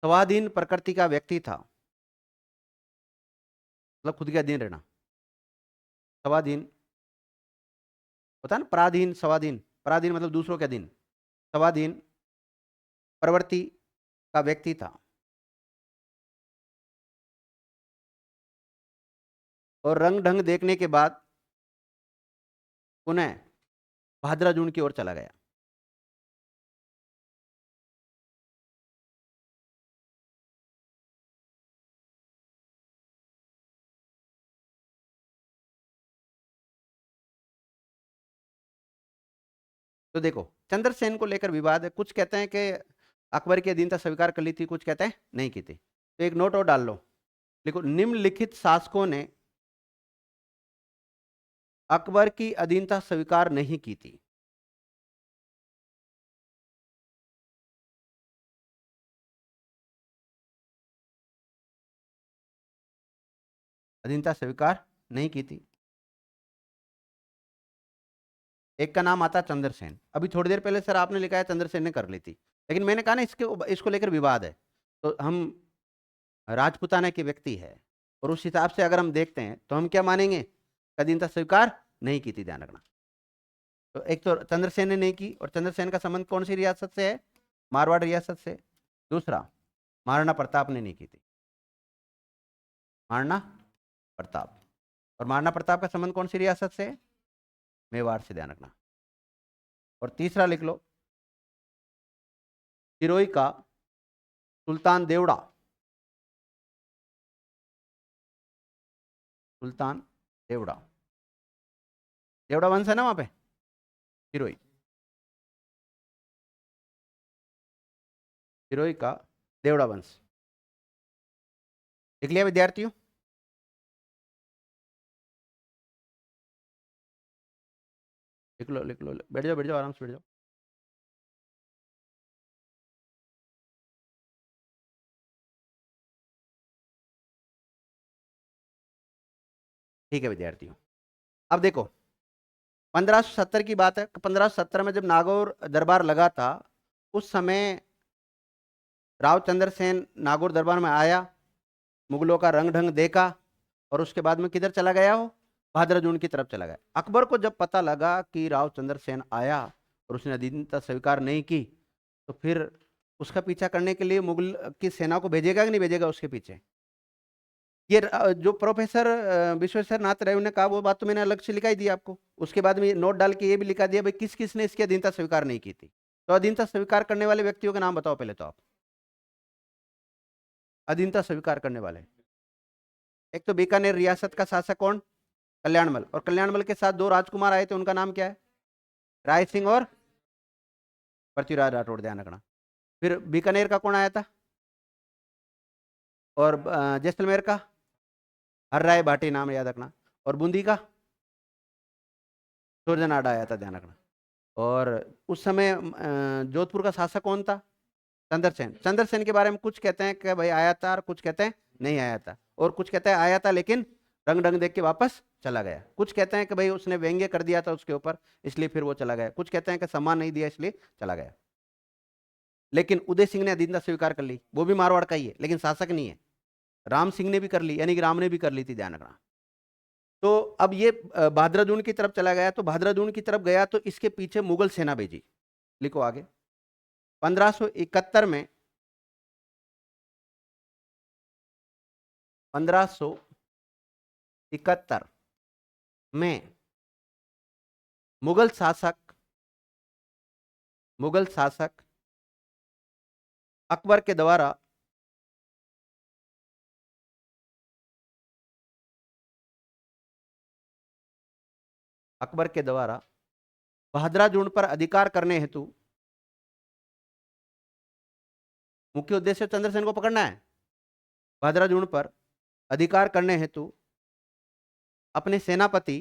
स्वाधीन प्रकृति का व्यक्ति था, मतलब खुद के अधीन रहना। स्वाधीन होता है ना, पराधीन स्वाधीन, पराधीन मतलब दूसरों के अधीन, स्वाधीन प्रवृत्ति का व्यक्ति था, और रंग ढंग देखने के बाद पुनः भाद्राजून की ओर चला गया। तो देखो चंद्रसेन को लेकर विवाद है, कुछ कहते हैं कि अकबर की अधीनता स्वीकार कर ली थी, कुछ कहते हैं नहीं की थी। तो एक नोट और डाल लो, देखो निम्नलिखित शासकों ने अकबर की अधीनता स्वीकार नहीं की थी। अधीनता स्वीकार नहीं की थी। एक का नाम आता चंद्रसेन, अभी थोड़ी देर पहले सर आपने लिखा है चंद्रसेन ने कर ली थी, लेकिन मैंने कहा ना इसको लेकर विवाद है, तो हम राजपूताना के व्यक्ति है और उस हिसाब से अगर हम देखते हैं तो हम क्या मानेंगे, अधीनता स्वीकार नहीं की थी, ध्यान रखना। तो एक तो चंद्रसेन ने नहीं की, और चंद्रसेन का संबंध कौन सी रियासत से है, मारवाड़ रियासत से। दूसरा, महाराणा प्रताप ने नहीं की थी, महाराणा प्रताप, और महाराणा प्रताप का संबंध कौन सी रियासत से है, मेवाड़ से, ध्यान रखना। और तीसरा लिख लो, सिरोही का सुल्तान देवड़ा, सुल्तान देवड़ा, देवड़ा वंश है ना वहां पे, सिरोही, सिरोही का देवड़ा वंश। लिख लिया विद्यार्थियों? लिख लो लिख लो, बैठ जाओ आराम से बैठ जाओ। ठीक है विद्यार्थियों, अब देखो 1570 की बात है। 1570 में जब नागौर दरबार लगा था, उस समय राव चंद्रसेन नागौर दरबार में आया, मुगलों का रंग ढंग देखा, और उसके बाद में किधर चला गया, वो भाद्रजून की तरफ चला गया। अकबर को जब पता लगा कि राव चंद्रसेन आया और उसने अधीनता स्वीकार नहीं की, तो फिर उसका पीछा करने के लिए मुगल की सेना को भेजेगा कि नहीं भेजेगा उसके पीछे। ये जो प्रोफेसर विश्वेश्वर नाथ राय ने कहा वो बात तो मैंने अलग से लिखाई दी आपको, उसके बाद में नोट डाल के ये भी लिखा दिया भाई किस किस ने इसकी अधीनता स्वीकार नहीं की थी। तो अधीनता स्वीकार करने वाले व्यक्तियों के नाम बताओ पहले तो आप, अधीनता स्वीकार करने वाले। एक तो बीकानेर रियासत का शासक कौन, कल्याणमल, और कल्याणमल के साथ दो राजकुमार आए थे, उनका नाम क्या है, राय सिंह और पृथ्वीराज राठौड़, ध्यान रखना। फिर बीकानेर का कौन आया था, और जैसलमेर का हर राय भाटी, नाम याद रखना। और बूंदी का सूर्यनाड आया था, ध्यान रखना। और उस समय जोधपुर का शासक कौन था, चंद्रसेन। चंद्रसेन के बारे में कुछ कहते हैं कि भाई आया था, और कुछ कहते हैं नहीं आया था, और कुछ कहते हैं आया था लेकिन रंग ढंग देख के वापस चला गया। कुछ कहते हैं कि भाई उसने व्यंग्य कर दिया था उसके ऊपर, इसलिए फिर वो चला गया। कुछ कहते हैं कि सम्मान नहीं दिया इसलिए चला गया। लेकिन उदय सिंह ने अधीनता स्वीकार कर ली, वो भी मारवाड़ का ही है लेकिन शासक नहीं है। राम सिंह ने भी कर ली, यानी कि राम ने भी कर ली थी, ध्यान रखना। तो अब ये भाद्रजून की तरफ चला गया, तो भाद्रजून की तरफ गया तो इसके पीछे मुगल सेना भेजी। लिखो आगे, 1571 में, 1571 में मुगल शासक अकबर के द्वारा भाद्रजून पर अधिकार करने हेतु, मुख्य उद्देश्य चंद्रसेन को पकड़ना है, भाद्रजून पर अधिकार करने हेतु अपने सेनापति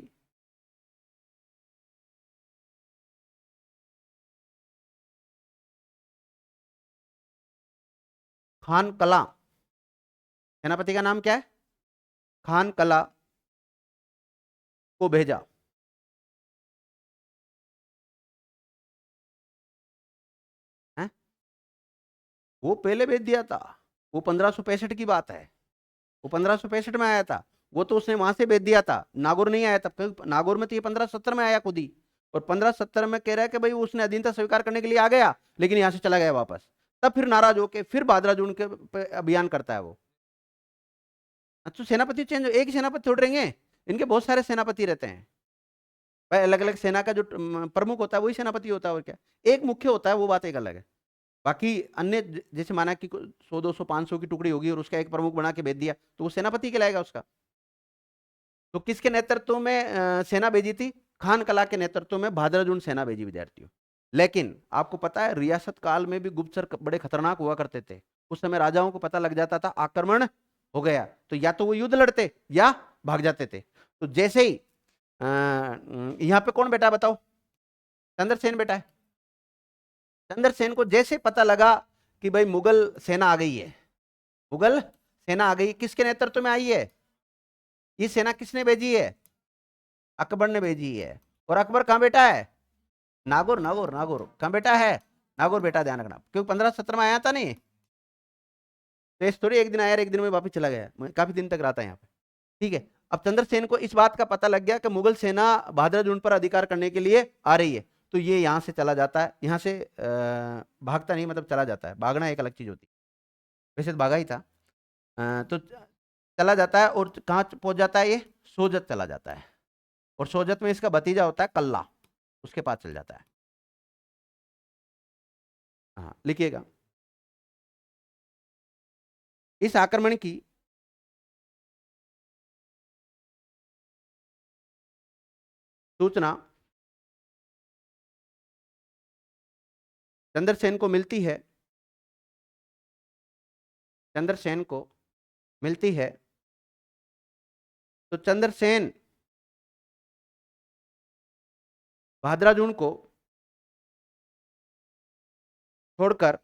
खान कला, सेनापति का नाम क्या है, खान कला को भेजा। है? वो पहले भेज दिया था, वो 1565 की बात है, वो 1565 में आया था। वो तो उसने वहां से भेज दिया था, नागौर नहीं आया था, क्योंकि नागौर में तो ये 1570 में आया खुद ही। और 1570 में कह रहा है कि भाई उसने अधीनता स्वीकार करने के लिए आ गया, लेकिन यहां से चला गया वापस। तब फिर नाराज होके फिर भाद्रजून के पे अभियान करता है वो। अच्छा, सेनापति चेंज, एक ही सेनापति थोड़ रहेंगे, इनके बहुत सारे सेनापति रहते हैं भाई। अलग अलग सेना का जो प्रमुख होता है वही सेनापति होता है, और क्या, एक मुख्य होता है, वो बात एक अलग है। बाकी अन्य जैसे माना कि 100 200 500 की टुकड़ी होगी और उसका एक प्रमुख बना के भेज दिया, तो वो सेनापति कहलाएगा उसका। तो किसके नेतृत्व में सेना भेजी थी, खान कला के नेतृत्व में भाद्रजून सेना भेजी विद्यार्थियों। लेकिन आपको पता है रियासत काल में भी गुप्तचर बड़े खतरनाक हुआ करते थे। उस समय राजाओं को पता लग जाता था आक्रमण हो गया, तो या तो वो युद्ध लड़ते या भाग जाते थे। तो जैसे ही यहां पे कौन बेटा है बताओ? चंद्रसेन बेटा है। चंद्रसेन को जैसे पता लगा कि भाई मुगल सेना आ गई है, मुगल सेना आ गई, किसके नेतृत्व में आई है? ये सेना किसने भेजी है? अकबर ने भेजी है। और अकबर कहां बेटा है? नागौर, नागौर, नागौर कहां बेटा है? नागौर बेटा, ध्यान रखना, क्योंकि 1517 में आया था नहीं, तो इस थोड़ी एक दिन आया एक दिन में वापस चला गया, काफी दिन तक रहा था यहाँ पे। ठीक है, अब चंद्रसेन को इस बात का पता लग गया कि मुगल सेना भादरा जून पर अधिकार करने के लिए आ रही है, तो ये यहां से चला जाता है, यहां से भागता नहीं, मतलब चला जाता है, भागना एक अलग चीज होती है, वैसे तो भागा ही था। तो चला जाता है और कहाँ पहुंच जाता है? ये सोजत चला जाता है, और सोजत में इसका भतीजा होता है कल्ला, उसके पास चल जाता है। हाँ लिखिएगा, इस आक्रमण की सूचना चंद्रसेन को मिलती है, चंद्रसेन को मिलती है, तो चंद्रसेन भाद्रा जून को छोड़कर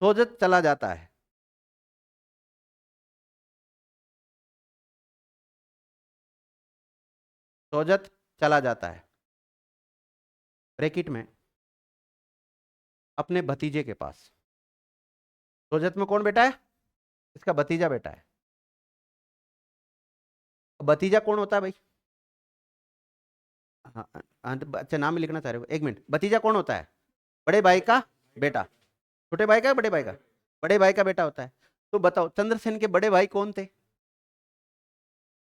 सोजत चला जाता है। सोजत चला जाता है, ब्रैकेट में अपने भतीजे के पास। सोजत में कौन बेटा है? इसका भतीजा बेटा है। भतीजा कौन होता है भाई? हाँ अच्छा, नाम ही लिखना चाह रहे हो, एक मिनट, भतीजा कौन होता है? बड़े भाई का बेटा, छोटे भाई का, बड़े भाई का? बड़े भाई का बेटा होता है। तो बताओ चंद्रसेन के बड़े भाई कौन थे?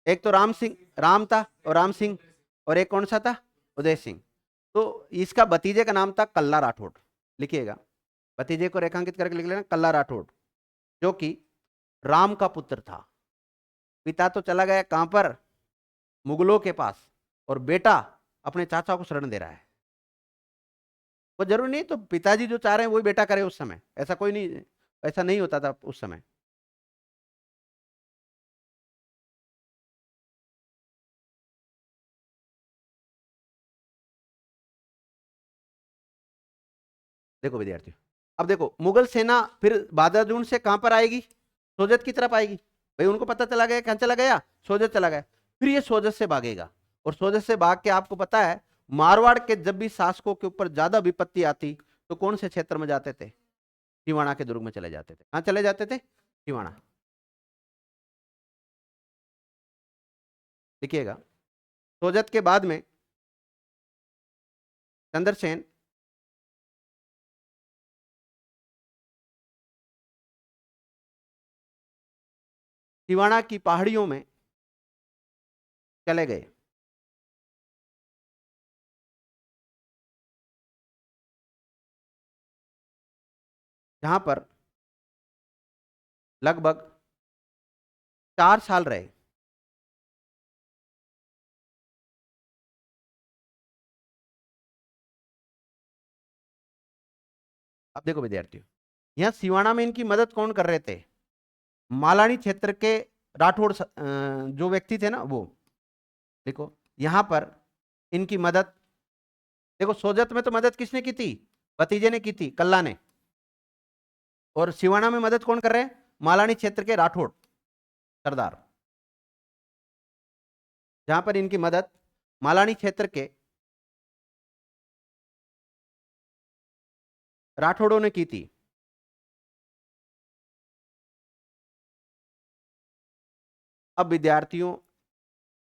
एक तो राम सिंह, राम था, और राम सिंह, और एक कौन सा था? उदय सिंह। तो इसका भतीजे का नाम था कल्ला राठौड़, लिखिएगा, भतीजे को रेखांकित करके लिख लेना, कल्ला राठौड़, जो कि राम का पुत्र था। पिता तो चला गया कहां पर? मुगलों के पास, और बेटा अपने चाचा को शरण दे रहा है। वो जरूरी नहीं तो पिताजी जो चाह रहे हैं वही बेटा करे, उस समय ऐसा कोई नहीं, ऐसा नहीं होता था उस समय। देखो विद्यार्थियों, अब देखो मुगल सेना फिर बादाजून से कहां पर आएगी? सोजत की तरफ आएगी। भाई उनको पता चला गया, कहां चला गया? सोजत चला गया। फिर ये सोजत से भागेगा, और सोजत से भाग के आपको पता है मारवाड़ के जब भी शासकों के ऊपर ज्यादा विपत्ति आती तो कौन से क्षेत्र में जाते थे? सिवाना के दुर्ग में चले जाते थे। कहां चले जाते थे? सिवाना। देखिएगा, सोजत के बाद में चंद्रसेन सिवाना की पहाड़ियों में चले गए, जहां पर लगभग 4 साल रहे। अब देखो विद्यार्थियों, यहां सिवाना में इनकी मदद कौन कर रहे थे? मालानी क्षेत्र के राठौड़ जो व्यक्ति थे ना वो। देखो यहां पर इनकी मदद, देखो सोजत में तो मदद किसने की थी? भतीजे ने की थी, कल्ला ने। और सिवाना में मदद कौन कर रहे हैं? मालानी क्षेत्र के राठौड़ सरदार, जहां पर इनकी मदद मालानी क्षेत्र के राठौड़ों ने की थी। अब विद्यार्थियों,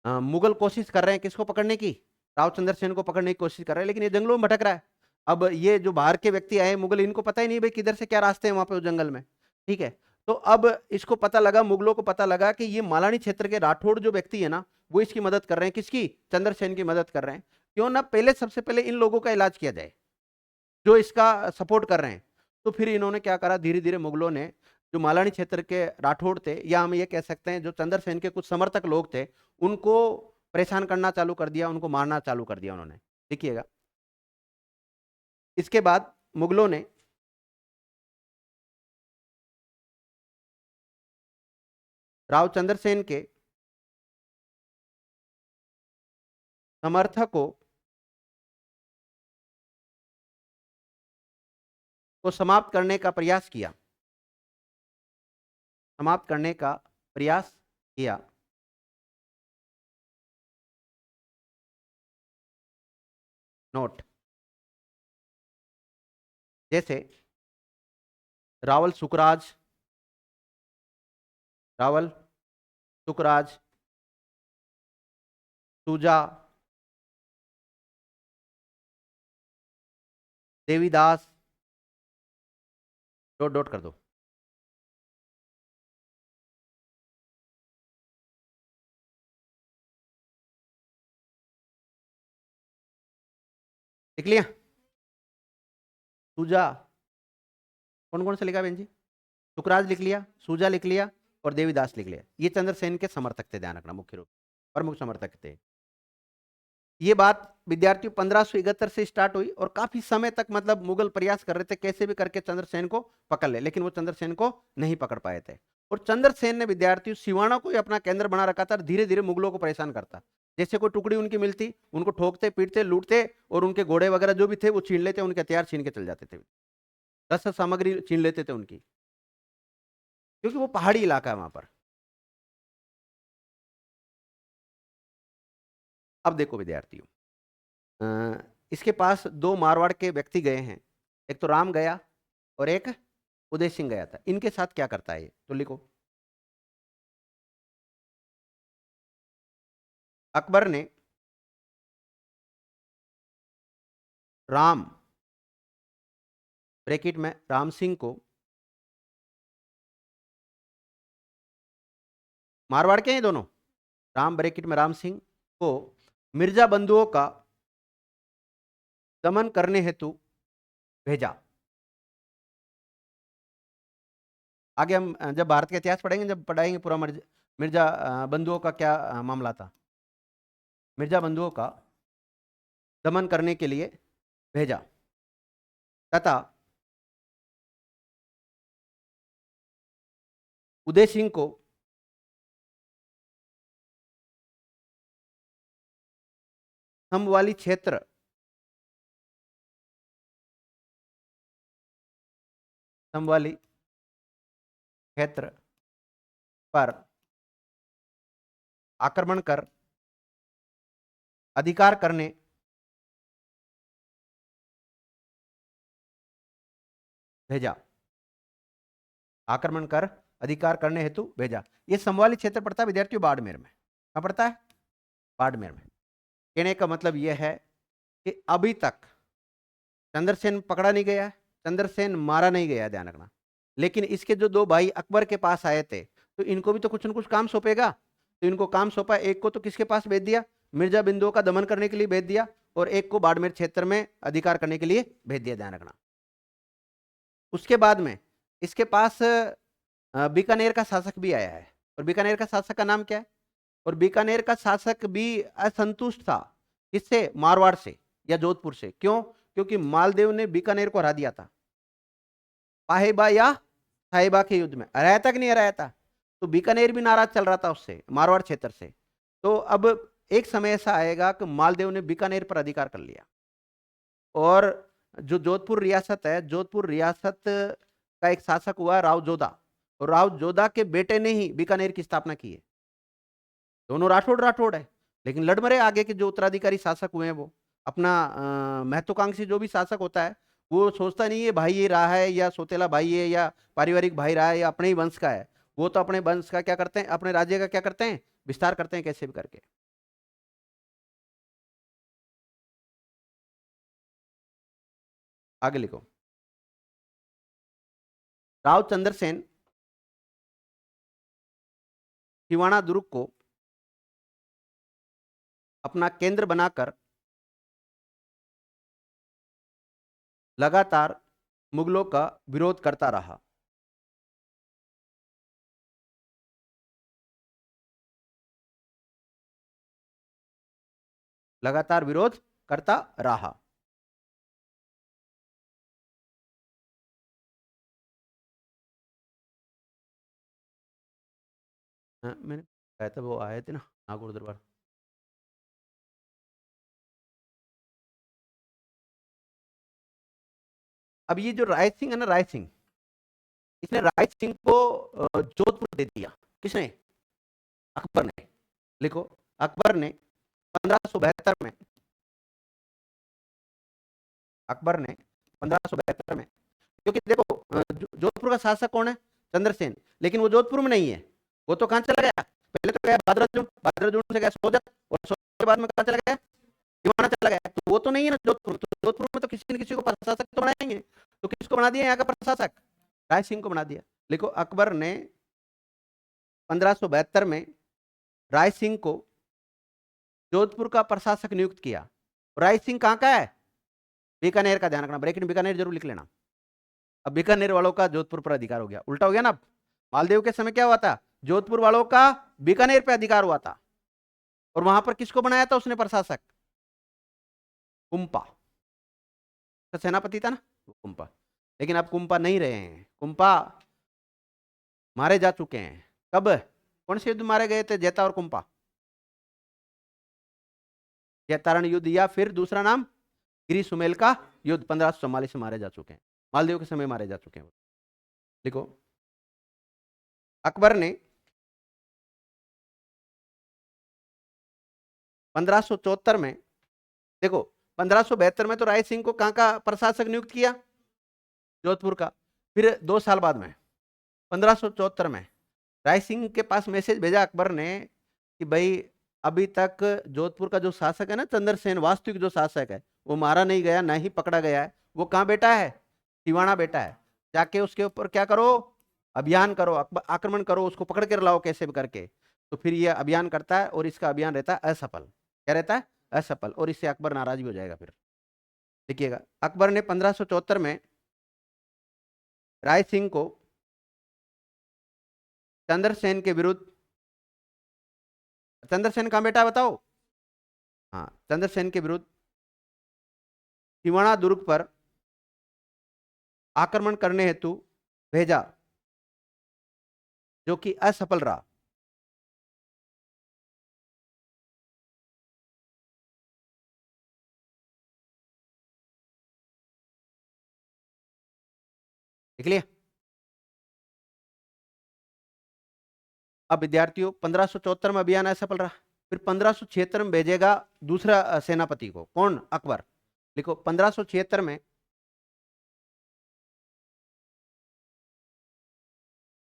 मुगल कोशिश कर रहे हैं किसको पकड़ने की? राव चंद्रसेन को पकड़ने की कोशिश कर रहे हैं, लेकिन ये जंगलों में भटक रहा है। अब ये जो बाहर के व्यक्ति आए मुगल, इनको पता ही नहीं भाई किधर से क्या रास्ते हैं वहां पे उस जंगल में। ठीक है, तो अब इसको पता लगा, मुगलों को पता लगा कि ये मालानी क्षेत्र के राठौड़ जो व्यक्ति है ना, वो इसकी मदद कर रहे हैं। किसकी? चंद्रसेन की मदद कर रहे हैं। क्यों ना पहले, सबसे पहले इन लोगों का इलाज किया जाए जो इसका सपोर्ट कर रहे हैं। तो फिर इन्होंने क्या करा, धीरे धीरे मुगलों ने जो मालानी क्षेत्र के राठौड़ थे, या हम ये कह सकते हैं जो चंद्रसेन के कुछ समर्थक लोग थे, उनको परेशान करना चालू कर दिया, उनको मारना चालू कर दिया उन्होंने। देखिएगा, इसके बाद मुगलों ने राव चंद्रसेन के समर्थकों को समाप्त करने का प्रयास किया, समाप्त करने का प्रयास किया। नोट, जैसे रावल सुखराज, रावल सुखराज, सूजा, देवीदास, डॉट डॉट कर दो। लिख लिया? सूजा कौन कौन से लिखा बहन जी? सुखराज लिख लिया, सूजा लिख लिया और देवीदास लिख लिया। ये चंद्रसेन के समर्थक थे, ध्यान रखना, मुख्य रूप प्रमुख समर्थक थे। ये बात विद्यार्थियों 1571 से स्टार्ट हुई और काफी समय तक मतलब मुगल प्रयास कर रहे थे कैसे भी करके चंद्रसेन को पकड़ ले, लेकिन वो चंद्रसेन को नहीं पकड़ पाए थे। और चंद्रसेन ने विद्यार्थियों सिवाना को ही अपना केंद्र बना रखा था, धीरे धीरे मुगलों को परेशान करता। जैसे कोई टुकड़ी उनकी मिलती, उनको ठोकते, पीटते, लूटते और उनके घोड़े वगैरह जो भी थे वो छीन लेते, उनके हथियार छीन के चल जाते थे, रसद सामग्री छीन लेते थे उनकी, क्योंकि वो पहाड़ी इलाका है वहां पर। अब देखो विद्यार्थियों, इसके पास दो मारवाड़ के व्यक्ति गए हैं, एक तो राम गया और एक उदय सिंह गया था। इनके साथ क्या करता है ये तो लिखो। अकबर ने राम ब्रैकेट में राम सिंह को, मारवाड़ के हैं दोनों, राम ब्रैकेट में राम सिंह को मिर्जा बंधुओं का दमन करने हेतु भेजा। आगे हम जब भारत का इतिहास पढ़ेंगे, जब पढ़ाएंगे पूरा मिर्जा बंधुओं का क्या मामला था, मिर्जा बंधुओं का दमन करने के लिए भेजा तथा उदय सिंह को समवाली क्षेत्र पर आक्रमण कर अधिकार करने भेजा, आक्रमण कर अधिकार करने हेतु भेजा। यह समवाली क्षेत्र पड़ता है विद्यार्थियों बाड़मेर में। कहां पड़ता है? बाड़मेर में। कहने का मतलब यह है कि अभी तक चंद्रसेन पकड़ा नहीं गया, चंद्रसेन मारा नहीं गया, ध्यान रखना। लेकिन इसके जो दो भाई अकबर के पास आए थे, तो इनको भी तो कुछ न कुछ काम सौंपेगा, तो इनको काम सौंपा। एक को तो किसके पास भेज दिया? मिर्जा बिंदुओं का दमन करने के लिए भेज दिया, और एक को बाड़मेर क्षेत्र में अधिकार करने के लिए भेज दिया, ध्यान रखना। उसके बाद में इसके पास बीकानेर का शासक भी आया है, और बीकानेर का शासक का नाम क्या है? और बीकानेर का शासक भी असंतुष्ट था, किससे? मारवाड़ से या जोधपुर से। क्यों? क्योंकि मालदेव ने बीकानेर को हरा दिया था पाहेबा या साहिबा के युद्ध में। हराया था कि नहीं हराया था? तो बीकानेर भी नाराज चल रहा था उससे, मारवाड़ क्षेत्र से। तो अब एक समय ऐसा आएगा कि मालदेव ने बीकानेर पर अधिकार कर लिया, और जो जोधपुर रियासत है, जोधपुर रियासत का एक शासक हुआ राव जोधा, और राव जोधा के बेटे ने ही बीकानेर की स्थापना की है। दोनों राठौड़ राठौड़ है, लेकिन लड़ मरे आगे के जो उत्तराधिकारी शासक हुए हैं वो। अपना महत्वाकांक्षी जो भी शासक होता है, वो सोचता नहीं है भाई ये रहा है या सौतेला भाई है या पारिवारिक भाई रहा है या अपने ही वंश का है। वो तो अपने वंश का क्या करते हैं, अपने राज्य का क्या करते हैं, विस्तार करते हैं कैसे भी करके। आगे लिखो। राव चंद्रसेन सिवाना दुर्ग को अपना केंद्र बनाकर लगातार मुगलों का विरोध करता रहा। लगातार विरोध करता रहा। हाँ, मैंने कहा था वो आए थे ना नागौर दरबार। अब ये जो राय सिंह है ना, राय सिंह, इसने राय सिंह को जोधपुर दे दिया। किसने? अकबर ने। लिखो, अकबर ने 1572 में, अकबर ने 1572 में, क्योंकि देखो जोधपुर का शासक कौन है? चंद्रसेन। लेकिन वो जोधपुर में नहीं है, वो तो कहां चला गया? पहले तो गया भादरजून, भादरजून से गया सोजत, और सोजत के बाद में कहां चला गया? दीवाना चला गया। तो वो तो नहीं है ना जोधपुर, तो जोधपुर में तो किसी न किसी को प्रशासक तो बनाएंगे। तो किसको बना दिया यहाँ का प्रशासक? राय सिंह को बना दिया। देखो, अकबर ने 1572 में राय सिंह को जोधपुर का प्रशासक नियुक्त किया। राय सिंह कहां का है? बीकानेर का। ध्यान रखना, ब्रैकेट में बीकानेर जरूर लिख लेना। अब बीकानेर वालों का जोधपुर पर अधिकार हो गया, उल्टा हो गया ना। मालदेव के समय क्या हुआ था? जोधपुर वालों का बीकानेर पे अधिकार हुआ था। और वहां पर किसको बनाया था उसने प्रशासक? कुंपा का सेनापति था ना वो, कुंपा। लेकिन अब कुंपा नहीं रहे हैं, कुंपा मारे जा चुके हैं। कब? कौन से युद्ध मारे गए थे जैता और कुंपा? जैतारण युद्ध, या फिर दूसरा नाम गिरी सुमेल का युद्ध, 1544 में मारे जा चुके हैं। मालदीव के समय मारे जा चुके हैं। देखो, अकबर ने 1574 में, देखो 1572 में तो राय सिंह को कहां का प्रशासक नियुक्त किया? जोधपुर का। फिर 2 साल बाद में 1574 में राय सिंह के पास मैसेज भेजा अकबर ने कि भाई अभी तक जोधपुर का जो शासक है ना चंद्रसेन, वास्तविक जो शासक है, वो मारा नहीं गया, ना ही पकड़ा गया है। वो कहाँ बेटा है? सिवाना बेटा है। जाके उसके ऊपर क्या करो? अभियान करो, आक्रमण करो, उसको पकड़ कर लाओ कैसे भी करके। तो फिर ये अभियान करता है और इसका अभियान रहता है असफल। क्या रहता है? असफल। और इससे अकबर नाराज भी हो जाएगा। फिर देखिएगा, अकबर ने 1574 में राय सिंह को चंद्रसेन के विरुद्ध, चंद्रसेन कहाँ बेटा है बताओ? हाँ, चंद्रसेन के विरुद्ध सिवाना दुर्ग पर आक्रमण करने हेतु भेजा, जो कि असफल रहा। देख लिया? अब विद्यार्थियों, 1574 में अभियान असफल रहा। फिर 1576 में भेजेगा दूसरा सेनापति को। कौन? अकबर। लिखो, 1576 में,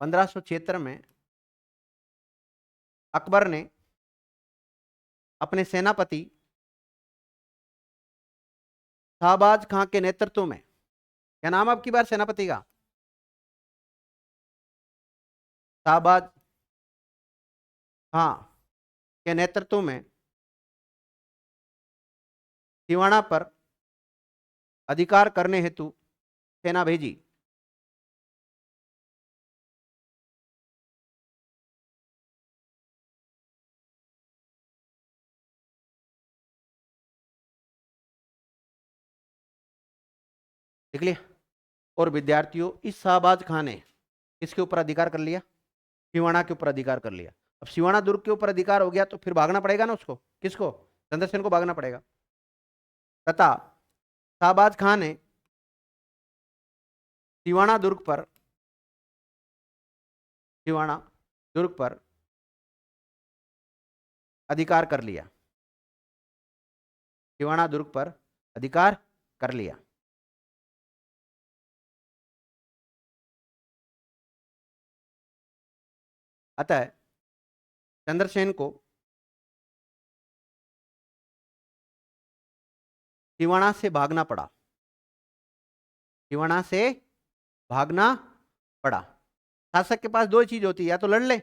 1576 में अकबर ने अपने सेनापति शाहबाज खां के नेतृत्व में, क्या नाम आपकी बार सेनापति का? शाहबाज खां के नेतृत्व में सिवाना पर अधिकार करने हेतु सेना भेजी। देख लिया? और विद्यार्थियों, इस शाहबाज खां ने किसके ऊपर अधिकार कर लिया? सिवाना के ऊपर अधिकार कर लिया। अब सिवाना दुर्ग के ऊपर अधिकार हो गया तो फिर भागना पड़ेगा ना उसको। किसको? चंद्रसेन को भागना पड़ेगा। तथा शाहबाज खां ने सिवाना दुर्ग पर, सिवाना दुर्ग पर अधिकार कर लिया। सिवाना दुर्ग पर अधिकार कर लिया। अतः चंद्रसेन को सिवाना से भागना पड़ा। सिवाना से भागना पड़ा। शासक के पास दो ही चीज होती है, या तो लड़ ले,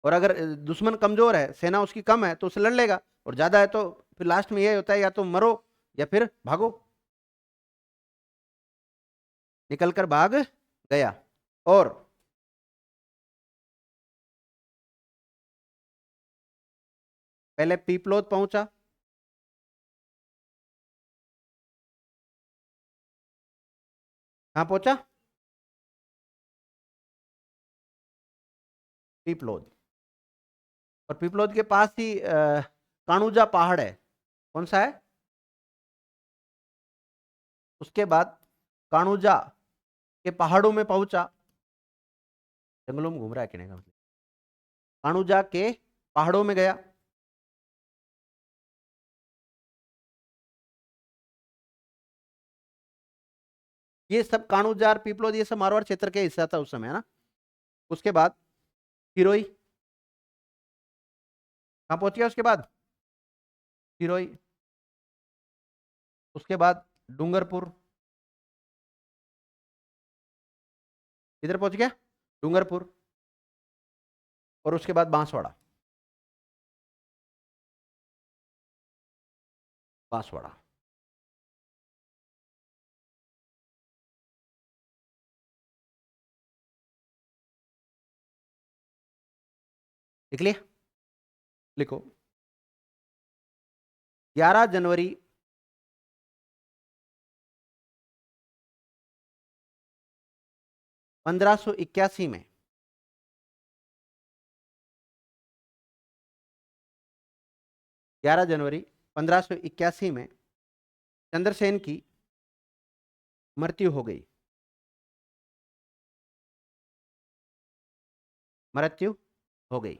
और अगर दुश्मन कमजोर है, सेना उसकी कम है, तो उसे लड़ लेगा, और ज्यादा है तो फिर लास्ट में यही होता है, या तो मरो या फिर भागो। निकलकर भाग गया और पहले पीपलोद पहुंचा, कहां पहुंचा? पीपलोद। और पीपलोद के पास ही काणूजा पहाड़ है, कौन सा है? उसके बाद काणूजा के पहाड़ों में पहुंचा, जंगलों में घूम रहा है कहने का मतलब, काणूजा के पहाड़ों में गया, ये सब काणूजा और पीपलोद ये सब मारवाड़ क्षेत्र के हिस्सा था उस समय, है ना। उसके बाद सिरोही, कहां पहुंच गया उसके बाद? सिरोही। उसके बाद डूंगरपुर, इधर पहुंच गया डूंगरपुर। और उसके बाद बांसवाड़ा, बांसवाड़ा। लिख लिया? लिखो। 11 जनवरी 1581 में 11 जनवरी 1581 में चंद्रसेन की मृत्यु हो गई। मृत्यु हो गई।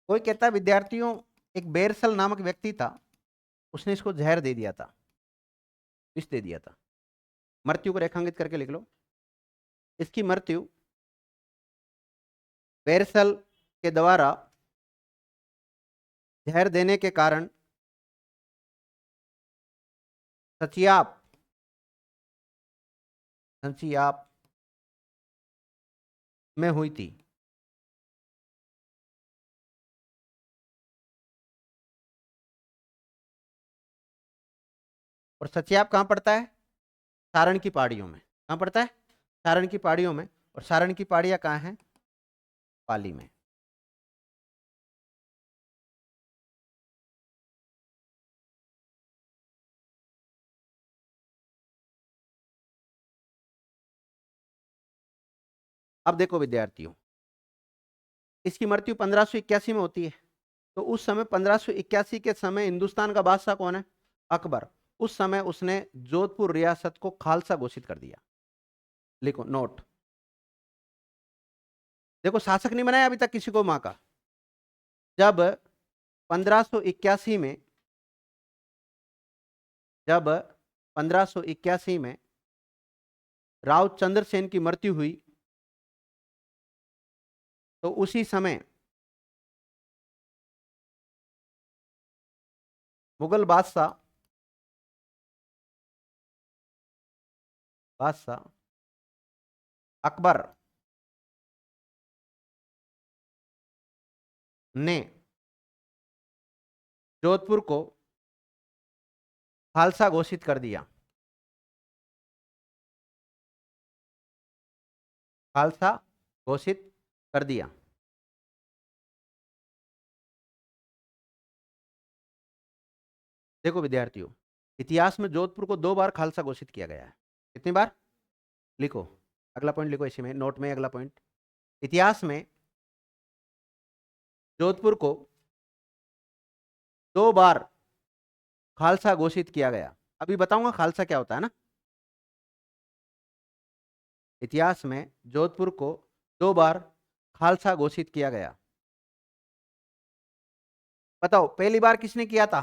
कोई कहता विद्यार्थियों, एक बेरसल नामक व्यक्ति था, उसने इसको जहर दे दिया था, विष दे दिया था। मृत्यु को रेखांकित करके लिख लो। इसकी मृत्यु बेरसल के द्वारा जहर देने के कारण संचियाप में हुई थी। और सचियाप कहां पड़ता है? सारण की पहाड़ियों में। कहां पड़ता है? सारण की पहाड़ियों में। और सारण की पहाड़ियां कहां हैं? पाली में। अब देखो विद्यार्थियों, इसकी मृत्यु 1581 में होती है। तो उस समय 1581 के समय हिंदुस्तान का बादशाह कौन है? अकबर। उस समय उसने जोधपुर रियासत को खालसा घोषित कर दिया। लिखो नोट। देखो शासक नहीं बनाया अभी तक किसी को मां का। जब 1581 में जब 1581 में राव चंद्रसेन की मृत्यु हुई, तो उसी समय मुगल बादशाह अकबर ने जोधपुर को खालसा घोषित कर दिया। खालसा घोषित कर दिया। देखो विद्यार्थियों, इतिहास में जोधपुर को 2 बार खालसा घोषित किया गया है। कितनी बार? लिखो, अगला पॉइंट लिखो इसी में, नोट में अगला पॉइंट। इतिहास में जोधपुर को 2 बार खालसा घोषित किया गया। अभी बताऊंगा खालसा क्या होता है ना। इतिहास में जोधपुर को 2 बार खालसा घोषित किया गया। बताओ पहली बार किसने किया था?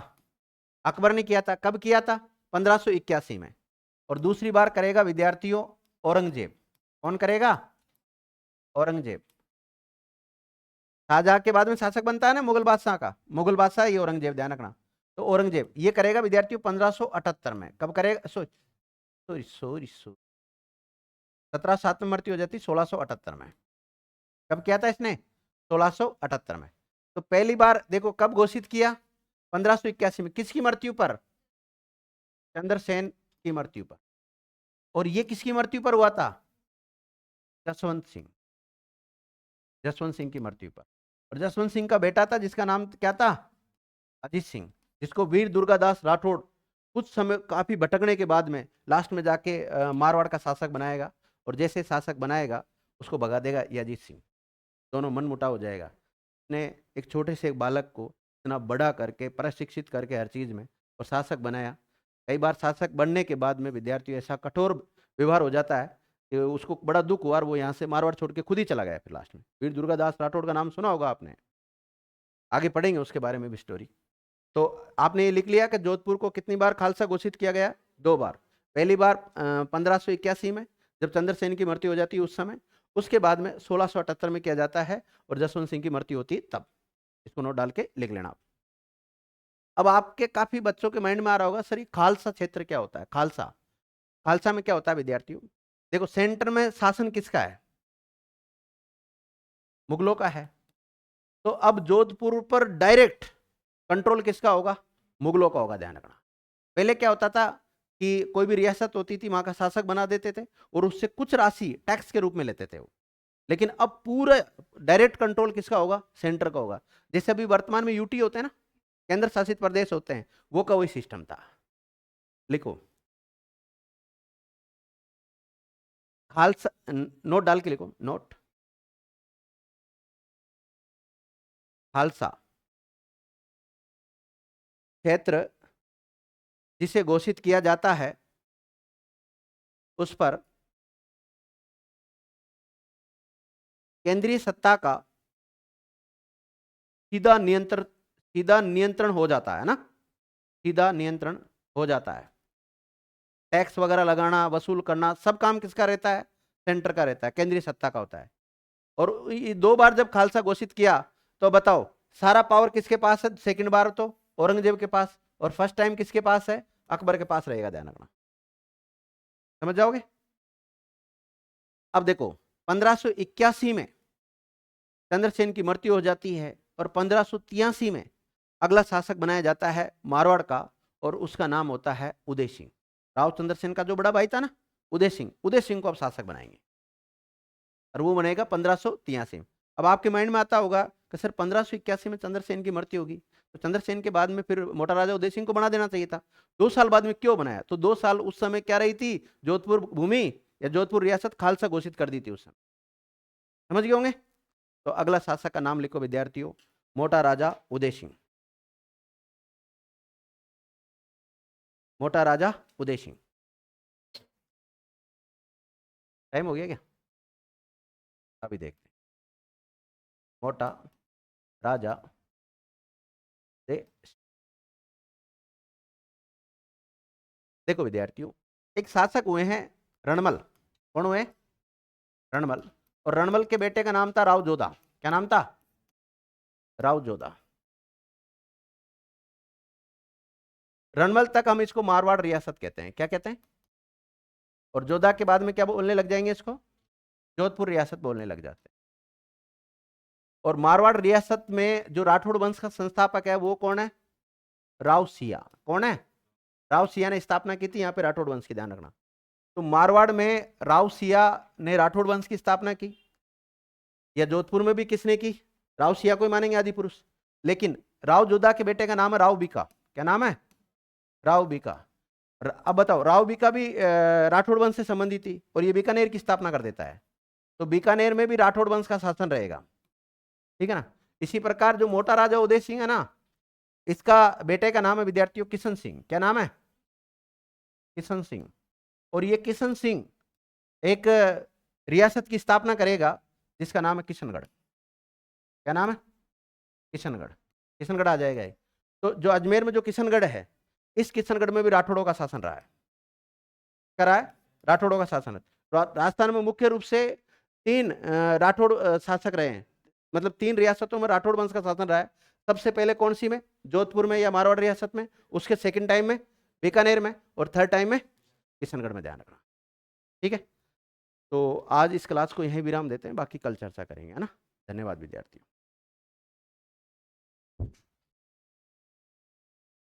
अकबर ने किया था। कब किया था? 1581 में। और दूसरी बार करेगा विद्यार्थियों औरंगजेब। कौन करेगा? औरंगजेब। शाहजहां के बाद में शासक बनता है ना मुगल बादशाह का, मुगल बादशाह ये औरंगजेब, ध्यान रखना। तो औरंगजेब ये करेगा विद्यार्थियों 1578 में। कब करेगा? सॉरी सॉरी सॉरी 1707 में मृत्यु हो जाती, 1678 में। कब किया था इसने? 1678 में। तो पहली बार देखो कब घोषित किया? 1581 में। किसकी मृत्यु पर? चंद्रसेन की मृत्यु पर। और ये किसकी मृत्यु पर हुआ था? जसवंत सिंह। जसवंत सिंह की मृत्यु पर। और जसवंत सिंह का बेटा था जिसका नाम क्या था? अजीत सिंह, जिसको वीर दुर्गादास राठौड़ कुछ समय काफी भटकने के बाद में लास्ट में जाके मारवाड़ का शासक बनाएगा, और जैसे शासक बनाएगा उसको भगा देगा याजीत सिंह। दोनों मनमुटाव हो जाएगा। ने एक छोटे से एक बालक को इतना बड़ा करके प्रशिक्षित करके हर चीज में और शासक बनाया। कई बार शासक बनने के बाद में विद्यार्थी ऐसा कठोर व्यवहार हो जाता है कि उसको बड़ा दुख हुआ और वो यहाँ से मारवाड़ छोड़ के खुद ही चला गया। फिर लास्ट में वीर दुर्गादास राठौड़ का नाम सुना होगा आपने, आगे पढ़ेंगे उसके बारे में भी स्टोरी। तो आपने ये लिख लिया कि जोधपुर को कितनी बार खालसा घोषित किया गया? 2 बार। पहली बार 1581 में जब चंद्रसेन की मृत्यु हो जाती है उस समय, उसके बाद में 1678 में किया जाता है और जसवंत सिंह की मृत्यु होती है तब। इसको नोट डाल के लिख लेना। अब आपके काफी बच्चों के माइंड में आ रहा होगा सर ये खालसा क्षेत्र क्या होता है? खालसा, खालसा में क्या होता है विद्यार्थियों? देखो सेंटर में शासन किसका है? मुगलों का है। तो अब जोधपुर पर डायरेक्ट कंट्रोल किसका होगा? मुगलों का होगा। ध्यान रखना। पहले क्या होता था कि कोई भी रियासत होती थी वहां का शासक बना देते थे और उससे कुछ राशि टैक्स के रूप में लेते थे वो। लेकिन अब पूरा डायरेक्ट कंट्रोल किसका होगा? सेंटर का होगा। जैसे अभी वर्तमान में यूटी होते हैं ना, केंद्र शासित प्रदेश होते हैं, वो का वही सिस्टम था। लिखो खालसा, नोट डाल के लिखो, नोट खालसा क्षेत्र जिसे घोषित किया जाता है उस पर केंद्रीय सत्ता का सीधा नियंत्रण हो जाता है ना, सीधा नियंत्रण हो जाता है। टैक्स वगैरह लगाना, वसूल करना, सब काम किसका रहता है? सेंटर का रहता है, केंद्रीय सत्ता का होता है। और ये 2 बार जब खालसा घोषित किया तो बताओ सारा पावर किसके पास है? सेकंड बार तो औरंगजेब के पास, और फर्स्ट टाइम किसके पास है? अकबर के पास रहेगा। ध्यान रखना, समझ जाओगे। अब देखो 1581 में चंद्रसेन की मृत्यु हो जाती है और 1583 में अगला शासक बनाया जाता है मारवाड़ का, और उसका नाम होता है उदय सिंह। राव चंद्रसेन का जो बड़ा भाई था ना उदय सिंह को अब शासक बनाएंगे और वो बनेगा 1583। अब आपके माइंड में आता होगा कि सर 1581 में चंद्रसेन की मृत्यु होगी, तो चंद्रसेन के बाद में फिर मोटा राजा उदय सिंह को बना देना चाहिए था। 2 साल बाद में क्यों बनाया? तो 2 साल उस समय क्या रही थी? जोधपुर भूमि या जोधपुर रियासत खालसा घोषित कर दी थी उस समय। समझ गए होंगे। तो अगला शासक का नाम लिखो विद्यार्थियों, मोटा राजा उदय सिंह। मोटा राजा उदय सिंह। टाइम हो गया क्या? अभी देखते हैं। मोटा राजा उदय। देखो विद्यार्थियों, एक शासक हुए हैं रणमल। कौन हुए? रणमल। और रणमल के बेटे का नाम था राव जोधा। क्या नाम था? राव जोधा। रणमल तक हम इसको मारवाड़ रियासत कहते हैं। क्या कहते हैं? और जोधा के बाद में क्या बोलने लग जाएंगे? इसको जोधपुर रियासत बोलने लग जाते हैं। और मारवाड़ रियासत में जो राठौड़ वंश का संस्थापक है वो कौन है? राव सिया। कौन है? राव सिया ने स्थापना की थी यहाँ पे राठौड़ वंश की। ध्यान रखना। तो मारवाड़ में राव सिया ने राठौड़ वंश की स्थापना की, या जोधपुर में भी किसने की? राव सिया को ही मानेंगे आदि पुरुष। लेकिन राव जोधा के बेटे का नाम है राव बीका। क्या नाम है? राव बीका। अब बताओ, राव बीका भी राठौड़ वंश से संबंधित थी और ये बीकानेर की स्थापना कर देता है, तो बीकानेर में भी राठौड़ वंश का शासन रहेगा। ठीक है ना। इसी प्रकार जो मोटा राजा उदय सिंह है ना, इसका बेटे का नाम है विद्यार्थियों किशन सिंह। क्या नाम है? किशन सिंह। और ये किशन सिंह एक रियासत की स्थापना करेगा जिसका नाम है किशनगढ़। क्या नाम है? किशनगढ़। किशनगढ़ आ जाएगा। तो जो अजमेर में जो किशनगढ़ है, इस किशनगढ़ में भी राठौड़ों का शासन रहा है। करा है, राठौड़ों का शासन है। राजस्थान में मुख्य रूप से 3 राठौड़ शासक रहे हैं, मतलब 3 रियासतों में राठौड़ वंश का शासन रहा है। सबसे पहले कौन सी में? जोधपुर में या मारवाड़ रियासत में। उसके सेकंड टाइम में बीकानेर में, और थर्ड टाइम में किशनगढ़ में। ध्यान रखना। ठीक है। तो आज इस क्लास को यहीं विराम देते हैं, बाकी कल चर्चा करेंगे, है ना। धन्यवाद विद्यार्थियों।